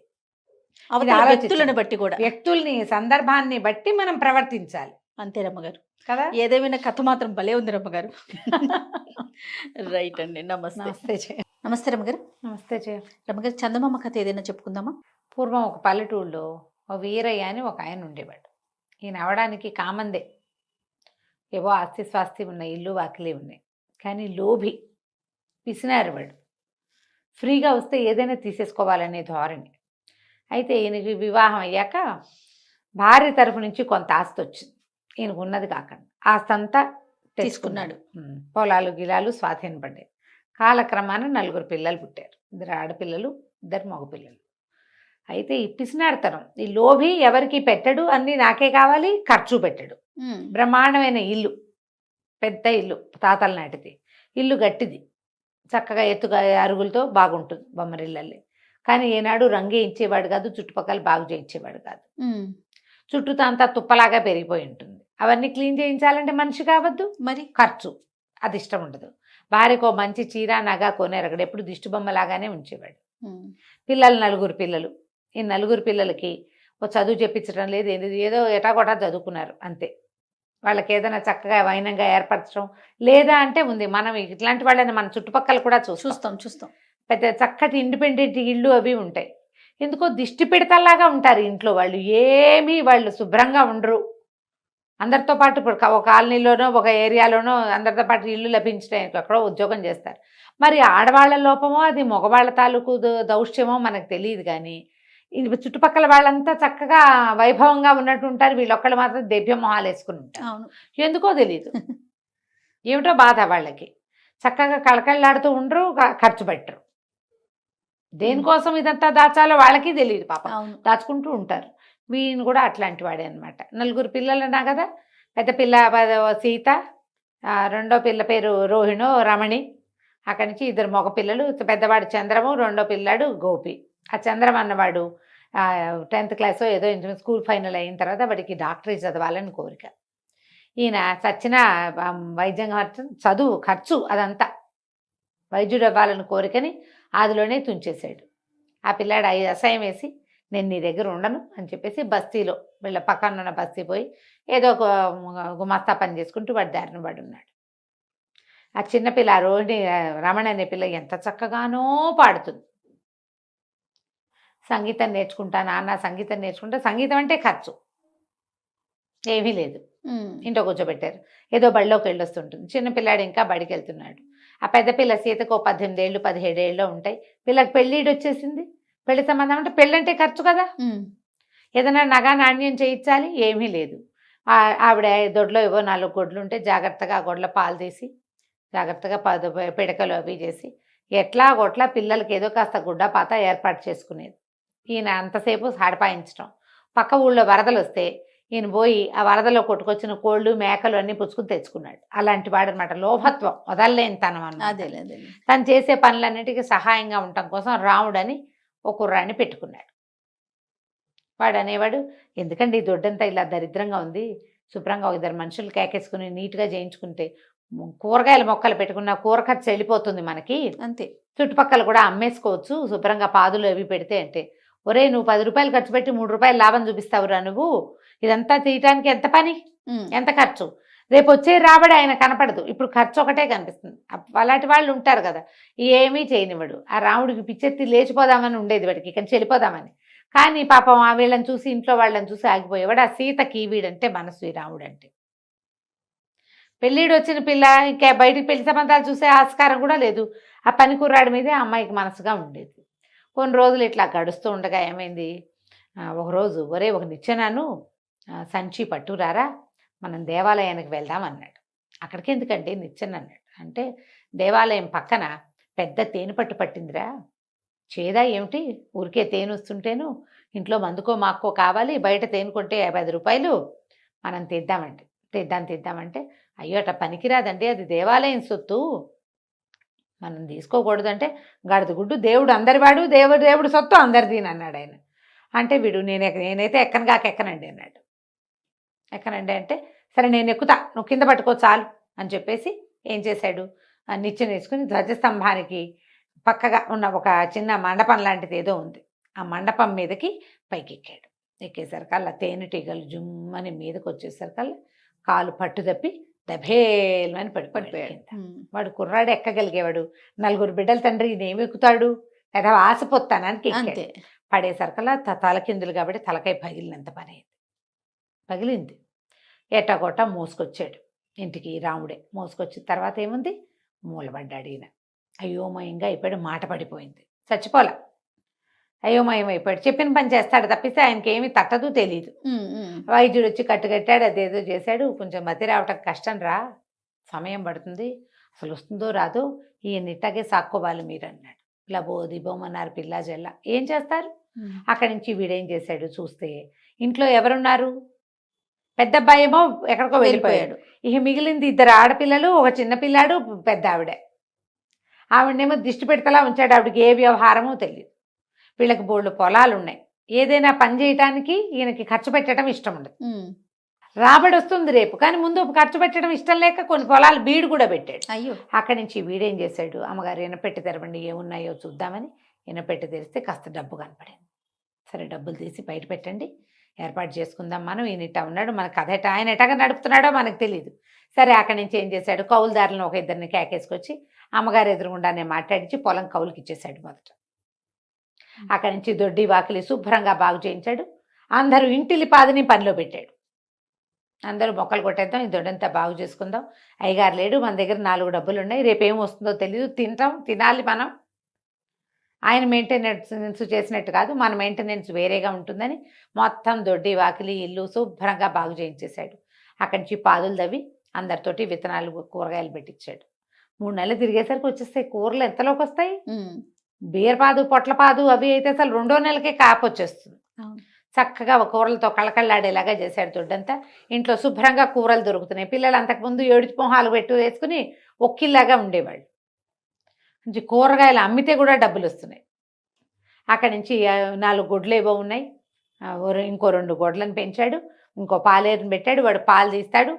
[SPEAKER 1] అవతల
[SPEAKER 2] ఆలోచించండి.
[SPEAKER 1] వ్యక్తులను బట్టి కూడా.
[SPEAKER 2] వ్యక్తుల్ని, సందర్భాన్ని బట్టి మనం ప్రవర్తించాలి
[SPEAKER 1] అంతే రమ్మగారు.
[SPEAKER 2] కదా.
[SPEAKER 1] ఏదేమైనా కథ మాత్రం భలే ఉంది రమ్మగారు. రైట్ అండి. నమస్తే.
[SPEAKER 2] నమస్తే జయ.
[SPEAKER 1] నమస్తే రమ్మగారు.
[SPEAKER 2] నమస్తే జయ.
[SPEAKER 1] రమ్మగారు, చందమామ కథ ఏదైనా చెప్పుకుందామా?
[SPEAKER 2] పూర్వం ఒక పల్లెటూళ్ళలో ఓ వీరయ్య అని ఒక ఆయన ఉండేవాడు. ఈయన అవడానికి కామందే, ఏవో ఆస్తి స్వాస్తి ఉన్నాయి, ఇల్లు వాకిలి ఉన్నాయి. కానీ లోభి, పిసినారు వాడు. ఫ్రీగా వస్తే ఏదైనా తీసేసుకోవాలనే ధోరణి. అయితే ఈయనకి వివాహం అయ్యాక భార్య తరఫు నుంచి కొంత ఆస్తి వచ్చింది. ఈయనకు ఉన్నది కాకుండా ఆస్తి అంతా
[SPEAKER 1] తీసుకున్నాడు.
[SPEAKER 2] పొలాలు గిలాలు స్వాధీనపడ్డాయి. కాలక్రమాన 4 పిల్లలు పుట్టారు. 2 ఆడపిల్లలు, 2 మగపిల్లలు. అయితే ఈ పిసినారితనం, ఈ లోభి ఎవరికి పెట్టడు, అన్నీ నాకే కావాలి, ఖర్చు పెట్టడు. బ్రహ్మాండమైన ఇల్లు, పెద్ద ఇల్లు, తాతల నాటిది ఇల్లు, గట్టిది, చక్కగా ఎత్తుగా అరుగులతో బాగుంటుంది బొమ్మరిల్లల్లి. కానీ ఏనాడు రంగే ఇచ్చేవాడు కాదు, చుట్టుపక్కల బాగు చేయించేవాడు కాదు. చుట్టూతో అంతా తుప్పలాగా పెరిగిపోయి ఉంటుంది. అవన్నీ క్లీన్ చేయించాలంటే మనిషి కావద్దు, మరి ఖర్చు, అది ఇష్టం ఉండదు. భార్యకో మంచి చీర నగ కొనేరగడు, ఎప్పుడు దిష్టి బొమ్మలాగానే ఉంచేవాడు. పిల్లలు 4 పిల్లలు. ఈ 4 పిల్లలకి ఓ చదువు చెప్పించడం లేదు, ఏదో ఎటాగొటా చదువుకున్నారు అంతే. వాళ్ళకి ఏదైనా చక్కగా వైనంగా ఏర్పరచడం లేదా అంటే ఉంది. మనం ఇట్లాంటి వాళ్ళని మన చుట్టుపక్కల కూడా చూస్తాం. పెద్ద చక్కటి ఇండిపెండెంట్ ఇళ్ళు అవి ఉంటాయి. ఎందుకో దిష్టి పిడతల్లాగా ఉంటారు ఇంట్లో వాళ్ళు. ఏమీ వాళ్ళు శుభ్రంగా ఉండరు. అందరితో పాటు ఇప్పుడు ఒక కాలనీలోనో ఒక ఏరియాలోనో అందరితో పాటు ఇల్లు లభించడానికి ఎక్కడో ఉద్యోగం చేస్తారు. మరి ఆడవాళ్ళ లోపమో అది మగవాళ్ళ తాలూకు దౌష్ట్యమో మనకు తెలియదు. కానీ చుట్టుపక్కల వాళ్ళంతా చక్కగా వైభవంగా ఉన్నట్టు ఉంటారు. వీళ్ళొక్కళ్ళు మాత్రం దెబ్బ మొహాలు వేసుకుని ఉంటారు. ఎందుకో తెలియదు, ఏమిటో బాధ వాళ్ళకి. చక్కగా కళకళలాడుతూ ఉండరు, ఖర్చు పెట్టరు. దేనికోసం ఇదంతా దాచాలో వాళ్ళకి తెలియదు పాపం, దాచుకుంటూ ఉంటారు. వీళ్ళు కూడా అట్లాంటి వాడే అనమాట. 4 పిల్లలు అన్నా కదా. పెద్ద పిల్ల సీత, రెండో పిల్ల పేరు రోహిణో రమణి. అక్కడి నుంచి 2 మగపిల్లలు, పెద్దవాడు చంద్రము, రెండో పిల్లాడు గోపి. ఆ చంద్రం అన్నవాడు 10th క్లాస్ ఏదో స్కూల్ ఫైనల్ అయిన తర్వాత వాడికి డాక్టరీ చదవాలని కోరిక. ఈయన చచ్చిన వైద్యం చదువు ఖర్చు అదంతా వైద్యుడు అవ్వాలని కోరికని ఆదిలోనే తుంచేశాడు. ఆ పిల్లాడు అసహ్యం వేసి నేను నీ దగ్గర ఉండను అని చెప్పేసి బస్తీలో వీళ్ళ పక్కన ఉన్న బస్తీ పోయి ఏదో ఒక గుమాస్తా పని చేసుకుంటూ వాడి దారిన పడి ఉన్నాడు. ఆ చిన్నపిల్ల రోహిణి రమణ అనే పిల్ల ఎంత చక్కగానో పాడుతుంది. సంగీతం నేర్చుకుంటా నాన్న, సంగీతం నేర్చుకుంటా. సంగీతం అంటే ఖర్చు ఏమీ లేదు. ఇంట్లో కూర్చోబెట్టారు. ఏదో బడిలోకి వెళ్ళొస్తుంటుంది. చిన్నపిల్లాడు ఇంకా బడికి వెళ్తున్నాడు. ఆ పెద్ద పిల్ల సీతకు 18 ఏళ్ళు 17 ఏళ్ళు ఉంటాయి. పిల్లకి పెళ్ళిడు వచ్చేసింది. పెళ్లి సంబంధం అంటే పెళ్ళంటే ఖర్చు కదా. ఏదైనా నగా నాణ్యం చేయించాలి, ఏమీ లేదు. ఆవిడ దొడ్లో ఏవో 4 గొడ్లు ఉంటే జాగ్రత్తగా ఆ గొడ్ల పాలు తీసి జాగ్రత్తగా పిడకలు అవి చేసి ఎట్లా గొట్లా పిల్లలకి ఏదో కాస్త గుడ్డ పాత ఏర్పాటు చేసుకునేది. ఈయన అంతసేపు సాడపాయించడం. పక్క ఊళ్ళో వరదలు వస్తే ఈయన పోయి ఆ వరదలో కొట్టుకొచ్చిన కోళ్ళు మేకలు అన్నీ పుచ్చుకుని తెచ్చుకున్నాడు. అలాంటి వాడు అనమాట. లోభత్వం, వదలలేని తనం అన్నమాట. తను చేసే పనులన్నిటికీ సహాయంగా ఉండటం కోసం రాముడని ఒక కుర్రాన్ని పెట్టుకున్నాడు. వాడు అనేవాడు, ఎందుకండి ఈ దొడ్డంతా ఇలా దరిద్రంగా ఉంది, శుభ్రంగా 2 మనుషులు కేకేసుకుని నీట్గా చేయించుకుంటే కూరగాయల మొక్కలు పెట్టుకున్న కూర ఖర్చు వెళ్ళిపోతుంది మనకి, అంతే. చుట్టుపక్కల కూడా అమ్మేసుకోవచ్చు శుభ్రంగా, పాదులు అవి పెడితే అంటే. ఒరే నువ్వు 10 రూపాయలు ఖర్చు పెట్టి 3 రూపాయలు లాభం చూపిస్తావురా నువ్వు, ఇదంతా తీయటానికి ఎంత పని, ఎంత ఖర్చు, రేపు వచ్చే రాబడి ఆయన కనపడదు, ఇప్పుడు ఖర్చు ఒకటే కనిపిస్తుంది. అలాంటి వాళ్ళు ఉంటారు కదా, ఏమీ చేయనివాడు. ఆ రాముడికి పిచ్చెత్తి లేచిపోదామని ఉండేది వాడికి, ఇక్కడి నుంచి వెళ్ళిపోదామని. కానీ పాపం ఆ వీళ్ళని చూసి, ఇంట్లో వాళ్ళని చూసి ఆగిపోయేవాడు. ఆ సీతకి వీడంటే మనసు, ఈ రాముడు అంటే. పెళ్ళిడు వచ్చిన పిల్ల ఇంకా బయటికి పెళ్లి సంబంధాలు చూసే ఆస్కారం కూడా లేదు. ఆ పని కుర్రాడి మీదే ఆ అమ్మాయికి మనసుగా ఉండేది. కొన్ని రోజులు ఇట్లా గడుస్తూ ఉండగా ఏమైంది, ఒకరోజు ఒరే ఒక నిచ్చెనాను సంచి పట్టురారా, మనం దేవాలయానికి వెళ్దాం అన్నాడు. అక్కడికి ఎందుకంటే నిచ్చెన అన్నాడు. అంటే దేవాలయం పక్కన పెద్ద తేనె పట్టు పట్టిందిరా, చేదా ఏమిటి, ఊరికే తేనె వస్తుంటేను ఇంట్లో మందుకో మాక్కో కావాలి, బయట తేనె కొంటే 10 రూపాయలు, మనం తీద్దామంటే అయ్యో అట్లా పనికిరాదండి, అది దేవాలయం సొత్తు, మనం తీసుకోకూడదు అంటే గడద గుడ్డు దేవుడు అందరివాడు, దేవుడు సొత్తు అందరిది అన్నాడు ఆయన. అంటే వీడు నేనైతే ఎక్కను కాక ఎక్కనండి అన్నాడు. ఎక్కనండి అంటే సరే నేను ఎక్కుతా, నువ్వు కింద పట్టుకో చాలు అని చెప్పేసి ఏం చేశాడు, నిచ్చెన వేసుకుని ధ్వజస్తంభానికి పక్కగా ఉన్న ఒక చిన్న మండపం లాంటిది ఏదో ఉంది, ఆ మండపం మీదకి పైకి ఎక్కాడు. ఎక్కేసరికల్లా తేనెటీగలు జుమ్మని మీదకి వచ్చేసరికల్లా కాలు పట్టు తప్పి దభేల్మని పడిపోయాడు. వాడు కుర్రాడు ఎక్కగలిగేవాడు, 4 బిడ్డల తండ్రి ఇదేమి ఎక్కుతాడు, లేదా ఆశపోతానానికి ఎక్కాడు. పడేసరికల్లా తలకిందులు కాబట్టి తలకాయ పగిలినంత పని అయింది. పగిలింది. ఎట్టగొట్ట మోసుకొచ్చాడు ఇంటికి. రాముడే మోసుకొచ్చిన తర్వాత ఏముంది, మూలబడ్డాడు ఈయన. అయోమయంగా అయిపోయాడు, మాట పడిపోయింది. చచ్చిపోలా, అయోమయం అయిపోయాడు. చెప్పిన పని చేస్తాడు తప్పిస్తే ఆయనకి ఏమీ తట్టదు, తెలియదు. వైద్యుడు వచ్చి కట్టుకట్టాడు, అదేదో చేశాడు. కొంచెం మతి రావటం కష్టం రా, సమయం పడుతుంది, అసలు వస్తుందో రాదో, ఈయన ఇట్టాగే సాక్కోవాలి మీరు అన్నాడు. ఇలా బోది బొమ్మన్నారు పిల్ల జల్ల. ఏం చేస్తారు? అక్కడి నుంచి వీడేం చేశాడు చూస్తే, ఇంట్లో ఎవరున్నారు, పెద్ద అబ్బాయి ఏమో ఎక్కడికో వెళ్ళిపోయాడు. ఇక మిగిలింది 2 ఆడపిల్లలు, ఒక చిన్న పిల్లాడు, పెద్ద ఆవిడ. ఆవిడనేమో దిష్టి పెడతలా ఉంచాడు. ఆవిడకి ఏ వ్యవహారమో తెలియదు. వీళ్ళకి బోళ్ళు పొలాలు ఉన్నాయి. ఏదైనా పని చేయటానికి ఈయనకి ఖర్చు పెట్టడం ఇష్టం ఉండదు. రాబడి వస్తుంది రేపు, కానీ ముందు ఖర్చు పెట్టడం ఇష్టం లేక కొన్ని పొలాలు బీడు కూడా పెట్టాడు.
[SPEAKER 1] అయ్యో.
[SPEAKER 2] అక్కడి నుంచి వీడేం చేశాడు, అమ్మగారు ఈయనపెట్టి తెరవండి ఏమున్నాయో చూద్దామని ఈయనపెట్టి తెరిస్తే కాస్త డబ్బు కనపడింది. సరే డబ్బులు తీసి బయట పెట్టండి, ఏర్పాటు చేసుకుందాం మనం, ఈయన ఇట్టా ఉన్నాడు, మనకు కథ ఆయన ఎటాగా నడుపుతున్నాడో మనకు తెలియదు. సరే అక్కడి నుంచి ఏం చేశాడు, కౌలుదారులను ఒక 2 కేకేసుకొచ్చి అమ్మగారు ఎదురుగుండానే మాట్లాడించి పొలం కౌలుకి ఇచ్చేశాడు మొదట. అక్కడి నుంచి దొడ్డి వాకిలి శుభ్రంగా బాగు చేయించాడు. అందరూ ఇంటిలి పాదిని పనిలో పెట్టాడు. అందరూ మొక్కలు కొట్టేద్దాం, ఈ దొడ్డంతా బాగు చేసుకుందాం, అయ్యగారు లేడు, మన దగ్గర 4 డబ్బులు ఉన్నాయి, రేపేం వస్తుందో తెలియదు, తినాలి మనం. ఆయన మెయింటెనెన్స్ చేసినట్టు కాదు, మన మెయింటెనెన్స్ వేరేగా ఉంటుందని మొత్తం దొడ్డి వాకిలి ఇల్లు శుభ్రంగా బాగు చేయించేశాడు. అక్కడి నుంచి పాదులు తవ్వి అందరితోటి విత్తనాలు కూరగాయలు పెట్టించాడు. 3 నెలలు తిరిగేసరికి వచ్చేస్తాయి కూరలు. ఎంతలోకి వస్తాయి, బీరపాదు పొట్లపాదు అవి అయితే అసలు 2వ నెలకే కాపు వచ్చేస్తుంది. చక్కగా కూరలతో కళకళ్ళాడేలాగా చేశాడు దొడ్డంతా. ఇంట్లో శుభ్రంగా కూరలు దొరుకుతున్నాయి. పిల్లలు అంతకుముందు 7 మొహాలు వేసుకుని ఒక్కిల్లాగా ఉండేవాళ్ళు. నుంచి కూరగాయలు అమ్మితే కూడా డబ్బులు వస్తున్నాయి. అక్కడి నుంచి 4 గొడ్లు ఏవో ఉన్నాయి, ఇంకో 2 గొడ్లను పెంచాడు, ఇంకో పాలేరుని పెట్టాడు. వాడు పాలు తీస్తాడు,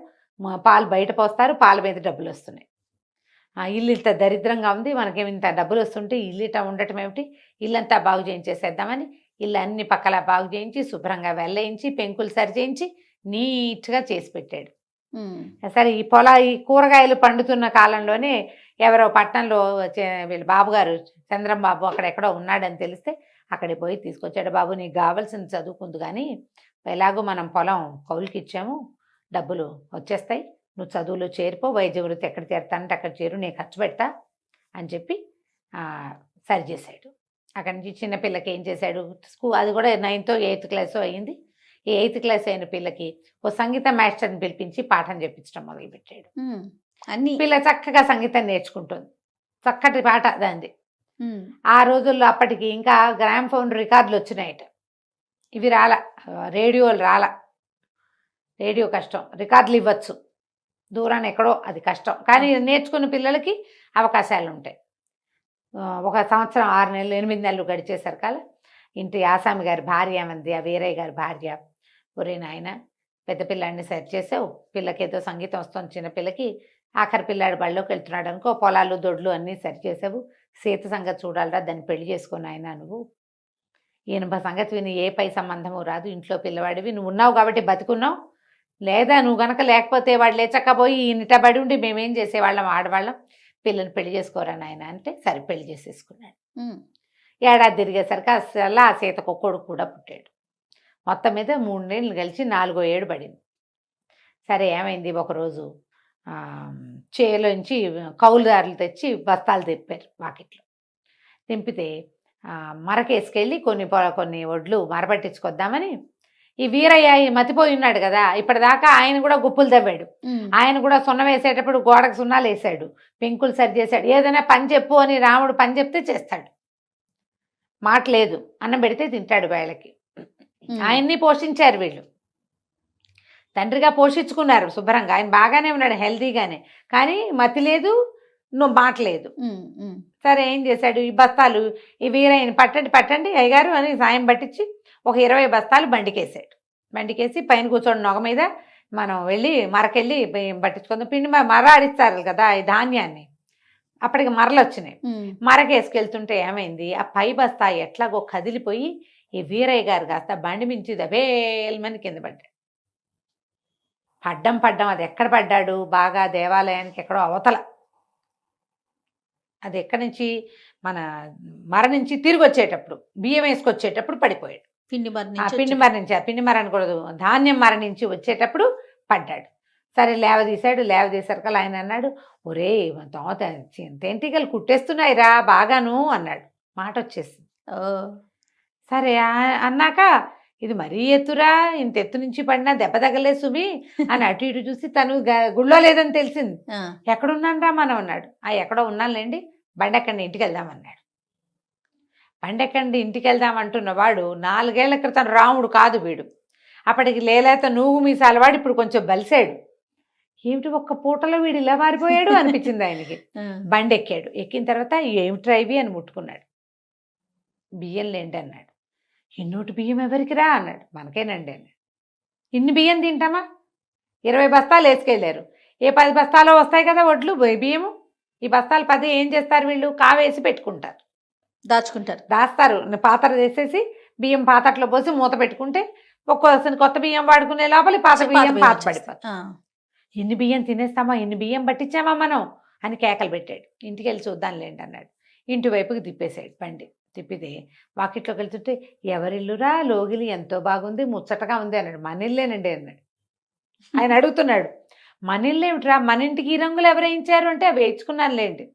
[SPEAKER 2] పాలు బయట పోస్తారు, పాల మీద డబ్బులు వస్తున్నాయి. ఇల్లు ఇంత దరిద్రంగా ఉంది, మనకేమి ఇంత డబ్బులు వస్తుంటే ఇల్లు ఇట్లా ఉండటం ఏమిటి, ఇల్లంతా బాగు చేయించేసేద్దామని ఇల్లు అన్ని పక్కల బాగు చేయించి శుభ్రంగా వెళ్ళేయించి పెంకులు సరి చేయించి నీట్గా చేసి పెట్టాడు. సరే ఈ కూరగాయలు పండుతున్న కాలంలోనే ఎవరో పట్టణంలో వీళ్ళ బాబుగారు చంద్రం బాబు అక్కడెక్కడో ఉన్నాడని తెలిస్తే అక్కడికి పోయి తీసుకొచ్చాడు. బాబు నీకు కావాల్సింది చదువుకుంది, కానీ ఎలాగో మనం పొలం కౌలుకి ఇచ్చాము, డబ్బులు వచ్చేస్తాయి, నువ్వు చదువులో చేరిపో, వైద్య వృత్తి ఎక్కడ చేరుతానంటే అక్కడ చేరు, నేను ఖర్చు పెడతా అని చెప్పి సరి చేశాడు. అక్కడి నుంచి చిన్నపిల్లకి ఏం చేశాడు, అది కూడా 9th, 8th క్లాస్ అయ్యింది. ఈ 8th క్లాస్ అయిన పిల్లకి ఓ సంగీత మాస్టర్ని పిలిపించి పాఠం చెప్పించడం మొదలుపెట్టాడు. పిల్ల చక్కగా సంగీతం నేర్చుకుంటుంది, చక్కటి పాట దాంది. ఆ రోజుల్లో అప్పటికి ఇంకా గ్రామ్ఫోన్ రికార్డులు వచ్చినాయట, ఇవి రాల, రేడియోలు రాల, రేడియో కష్టం, రికార్డులు ఇవ్వచ్చు దూరాన్ని ఎక్కడో, అది కష్టం. కానీ నేర్చుకున్న పిల్లలకి అవకాశాలు ఉంటాయి. ఒక సంవత్సరం 6 నెలలు 8 నెలలు గడిచేసరికాల ఇంటి ఆసామి గారి భార్య ఏమంది, ఆ వీరయ్య గారి భార్య, ఒరే నాయన పెద్ద పిల్లాడిని సెట్ చేసావు, పిల్లకి ఏదో సంగీతం వస్తుంది, చిన్నపిల్లకి ఆఖరి పిల్లాడు బళ్ళోకి వెళ్తున్నాడు అనుకో, పొలాలు దొడ్లు అన్నీ సరి చేసావు, సీత సంగతి చూడాలరా, దాన్ని పెళ్లి చేసుకుని ఆయన నువ్వు, ఈయన సంగతి విని ఏ పై సంబంధము రాదు, ఇంట్లో పిల్లవాడివి, నువ్వు ఉన్నావు కాబట్టి బతుకున్నావు, లేదా నువ్వు గనక లేకపోతే వాడు లేచక్కపోయి ఈయనట పడి ఉండి మేమేం చేసేవాళ్ళం, ఆడవాళ్ళం, పిల్లల్ని పెళ్లి చేసుకోరా నాయన అంటే సరే పెళ్లి చేసేసుకున్నాడు. ఏడాది తిరిగేసరికి అసలు ఆ సీతకు కొడుకు కూడా పుట్టాడు. మొత్తం మీద 3 నెలలు కలిసి 4వ ఏడు పడింది. సరే ఏమైంది, ఒకరోజు చేలోంచి కౌలుదారులు తెచ్చి బస్తాలు తెప్పారు వాకిట్లో. తెంపితే మరకేసుకెళ్ళి కొన్ని వడ్లు మరపట్టించుకొద్దామని ఈ వీరయ్య మతిపోయి ఉన్నాడు కదా, ఇప్పటిదాకా ఆయన కూడా గుప్పులు తవ్వాడు, ఆయన కూడా సున్నం వేసేటప్పుడు గోడకు సున్నాలు వేసాడు, పెంకులు సరి చేశాడు, ఏదైనా పని చెప్పు అని రాముడు పని చెప్తే చేస్తాడు, మాట లేదు, అన్నం పెడితే తింటాడు వేళకి. ఆయన్ని పోషించారు వీళ్ళు, తండ్రిగా పోషించుకున్నారు శుభ్రంగా, ఆయన బాగానే ఉన్నాడు హెల్తీగానే, కానీ మతి లేదు, నువ్వు మాటలేదు. సరే ఏం చేశాడు, ఈ బస్తాలు ఈ వీరయ్యని పట్టండి అయ్యగారు అని సాయం పట్టించి ఒక 20 బస్తాలు బండికేసాడు. బండికేసి పైన కూర్చోండి నొగ మీద, మనం వెళ్ళి మరకెళ్ళి పట్టించుకుందాం. పిండి మర ఆడిస్తారు కదా ఈ ధాన్యాన్ని, అప్పటికి మరలు వచ్చినాయి. మరకేసుకెళ్తుంటే ఏమైంది, ఆ పై బస్తా ఎట్లాగో కదిలిపోయి ఈ వీరయ్య గారు కాస్త బండి మించి దబేల్మని కింద పడ్డాడు. పడ్డం అది ఎక్కడ పడ్డాడు, బాగా దేవాలయానికి ఎక్కడో అవతల, అది ఎక్కడి నుంచి మన మర నుంచి తిరిగి వచ్చేటప్పుడు బియ్యం వేసుకొచ్చేటప్పుడు పడిపోయాడు. పిండి మర అనకూడదు, ధాన్యం మర నుంచి వచ్చేటప్పుడు పడ్డాడు. సరే లేవదీశారు కదా. ఆయన అన్నాడు, ఒరే దోత తేంటికలు కుట్టేస్తున్నాయిరా బాగాను అన్నాడు. మాట వచ్చేసింది. సరే అన్నాక, ఇది మరీ ఎత్తురా, ఇంత ఎత్తు నుంచి పడినా దెబ్బ తగలే సుమి అని అటు ఇటు చూసి తను గుళ్ళో లేదని తెలిసింది. ఎక్కడున్నాను రా మనం అన్నాడు. ఎక్కడో ఉన్నానులేండి, బండెక్కండి ఇంటికి వెళ్దామన్నాడు. బండెక్కండి ఇంటికి వెళ్దామంటున్న వాడు 4 ఏళ్ల క్రితం రాముడు కాదు వీడు. అప్పటికి లేలేత నూగు మీసాల వాడు ఇప్పుడు కొంచెం బలిసాడు. ఏమిటి ఒక్క పూటలో వీడు ఇలా మారిపోయాడు అనిపించింది ఆయనకి. బండి ఎక్కాడు. ఎక్కిన తర్వాత ఏమిట్రా ఇవి అని ముట్టుకున్నాడు. బియ్యం లేండి అన్నాడు. ఇన్నోటి బియ్యం ఎవరికి రా అన్నాడు. మనకేనండి అన్నాడు. ఇన్ని బియ్యం తింటామా? 20 బస్తాలు వేసుకెళ్ళారు. ఏ 10 బస్తాలో వస్తాయి కదా వడ్లు బియ్యము. ఈ బస్తాలు 10 ఏం చేస్తారు వీళ్ళు, కావేసి పెట్టుకుంటారు, దాస్తారు. పాత్ర వేసేసి బియ్యం పాతట్లో పోసి మూత పెట్టుకుంటే ఒక్కోసారి కొత్త బియ్యం వాడుకునే లోపల పాత బియ్యం పాత పడిపోతుంది. ఎన్ని బియ్యం తినేస్తామా, ఎన్ని బియ్యం పట్టించామా మనం అని కేకలు పెట్టాడు. ఇంటికి వెళ్ళి చూద్దాంలేండి అన్నాడు. ఇంటి వైపుకి తిప్పేశాడు బండి. తిప్పితే వాకిట్లోకి వెళ్తుంటే, ఎవరిల్లురా లోగిలి ఎంతో బాగుంది, ముచ్చటగా ఉంది అన్నాడు. మన ఇల్లేనండి అన్నాడు. ఆయన అడుగుతున్నాడు, మన ఇల్లు ఏమిట్రా, మన ఇంటికి ఈ రంగులు ఎవరేయించారు అంటే, అవి వేయించుకున్నానులేండి.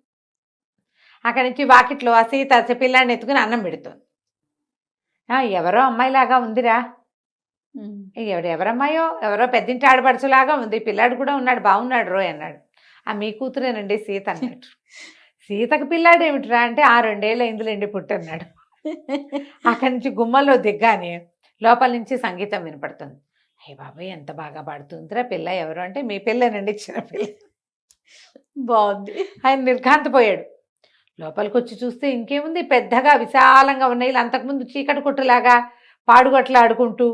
[SPEAKER 2] అక్కడి నుంచి వాకిట్లో ఆ సీత పిల్లాడిని ఎత్తుకుని అన్నం పెడుతుంది. ఎవరో అమ్మాయిలాగా ఉందిరా. ఎవరమ్మాయో, ఎవరో పెద్దింటి ఆడపడుచులాగా ఉంది, పిల్లాడు కూడా ఉన్నాడు, బాగున్నాడు రోయ్ అన్నాడు. మీ కూతురేనండి సీత అన్నాడు. సీతకు పిల్లాడు ఏమిటిరా అంటే, 2 ఏళ్ళు అయిందిలేండి పుట్టన్నాడు. అక్కడి నుంచి గుమ్మల్లో దిగ్గానే లోపల నుంచి సంగీతం వినపడుతుంది. అయ్య బాబాయ్ ఎంత బాగా పాడుతుందిరా పిల్ల, ఎవరు అంటే, మీ పిల్లేనండి, చిన్న పిల్ల. బాగుంది. ఆయన నిర్ఘాంతపోయాడు. లోపలికి వచ్చి చూస్తే ఇంకేముంది, పెద్దగా విశాలంగా ఉన్నాయి. అంతకుముందు చీకటి కొట్టులాగా పాడుగొట్లు ఆడుకుంటూ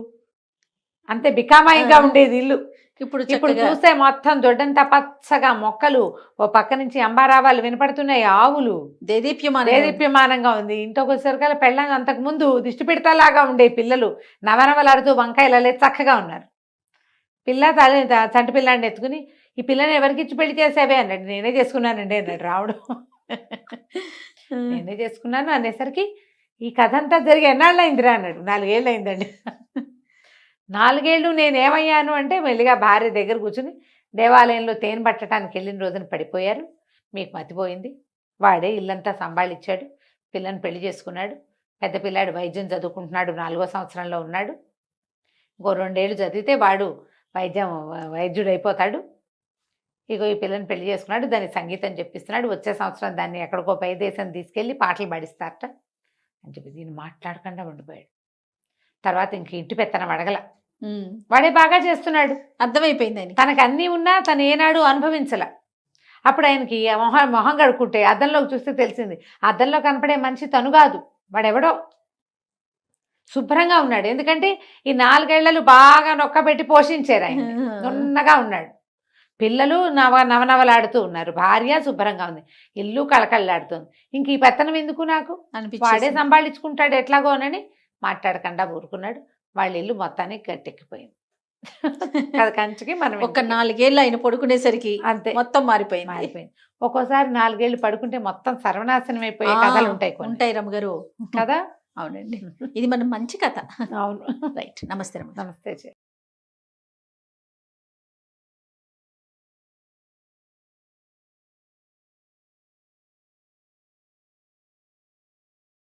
[SPEAKER 2] అంతే బికామాయిగా ఉండేది ఇల్లు. ఇప్పుడు చూస్తే మొత్తం దొడ్డంతా పచ్చగా మొక్కలు, ఓ పక్క నుంచి అంబారావాలు వినపడుతున్నాయి, ఆవులు, దేదీప్యమానంగా ఉంది. ఇంట్లోకి వచ్చేసరికల్లా పెళ్ళంగా అంతకుముందు దిష్టి పిడతలాగా ఉండే పిల్లలు నవనవలాడుతూ వంకాయలలే చక్కగా ఉన్నారు. పిల్ల చంటి పిల్లాడిని ఎత్తుకుని, ఈ పిల్లని ఎవరికి ఇచ్చి పెళ్లి చేసేవే అన్నాడు. నేనే చేసుకున్నానండి అన్నాడు రావుడు. నేనే చేసుకున్నాను అనేసరికి, ఈ కథ అంతా జరిగి ఎన్నాళ్ళు అయిందిరా అన్నాడు. 4 ఏళ్ళు అయిందండి. 4 ఏళ్ళు నేనేమయ్యాను అంటే, మెల్లిగా భార్య దగ్గర కూర్చుని దేవాలయంలో తేనె పట్టడానికి వెళ్ళిన రోజున పడిపోయారు, మీకు మతిపోయింది. వాడే ఇల్లంతా సంభాళించాడు, పిల్లని పెళ్లి చేసుకున్నాడు. పెద్ద పిల్లాడు వైద్యం చదువుకుంటున్నాడు, 4వ సంవత్సరంలో ఉన్నాడు. ఇంకో 2 ఏళ్ళు చదివితే వాడు వైద్యుడు అయిపోతాడు. ఇగో ఈ పిల్లని పెళ్లి చేసుకున్నాడు, దానికి సంగీతం చెప్పిస్తున్నాడు. వచ్చే సంవత్సరం దాన్ని ఎక్కడికో పై దేశం తీసుకెళ్ళి పాటలు పాడిస్తారట అని చెప్పి దీన్ని మాట్లాడకుండా ఉండిపోయాడు. తర్వాత ఇంక ఇంటి పెత్తనం అడగల, వాడే బాగా చేస్తున్నాడు, అర్థమైపోయింది ఆయన. తనకు అన్నీ ఉన్నా తను ఏనాడు అనుభవించల. అప్పుడు ఆయనకి మొహం కడుక్కుంటే అద్దంలోకి చూస్తే తెలిసింది, అద్దంలో కనపడే మనిషి తను కాదు, వాడెవడో. శుభ్రంగా ఉన్నాడు, ఎందుకంటే ఈ 4 ఏళ్లలో బాగా నొక్కబెట్టి పోషించారు ఆయన. నున్నగా ఉన్నాడు, పిల్లలు నవనవలాడుతూ ఉన్నారు, భార్య శుభ్రంగా ఉంది, ఇల్లు కళకళలాడుతుంది. ఇంక ఈ పెత్తనం ఎందుకు నాకు వాడే సంభాళించుకుంటాడు ఎట్లాగోనని మాట్లాడకుండా ఊరుకున్నాడు. వాళ్ళ ఇల్లు మొత్తానికి గట్టెక్కిపోయింది. అది కంచికి మనం ఒక 4 ఏళ్ళు ఆయన పడుకునేసరికి అంతే మొత్తం మారిపోయింది. ఒక్కోసారి 4 ఏళ్ళు పడుకుంటే మొత్తం సర్వనాశనం అయిపోయే కథలు ఉంటాయి రమ్మగారు కదా. అవునండి, ఇది మనం మంచి కథ. అవును, రైట్. నమస్తే. నమస్తే.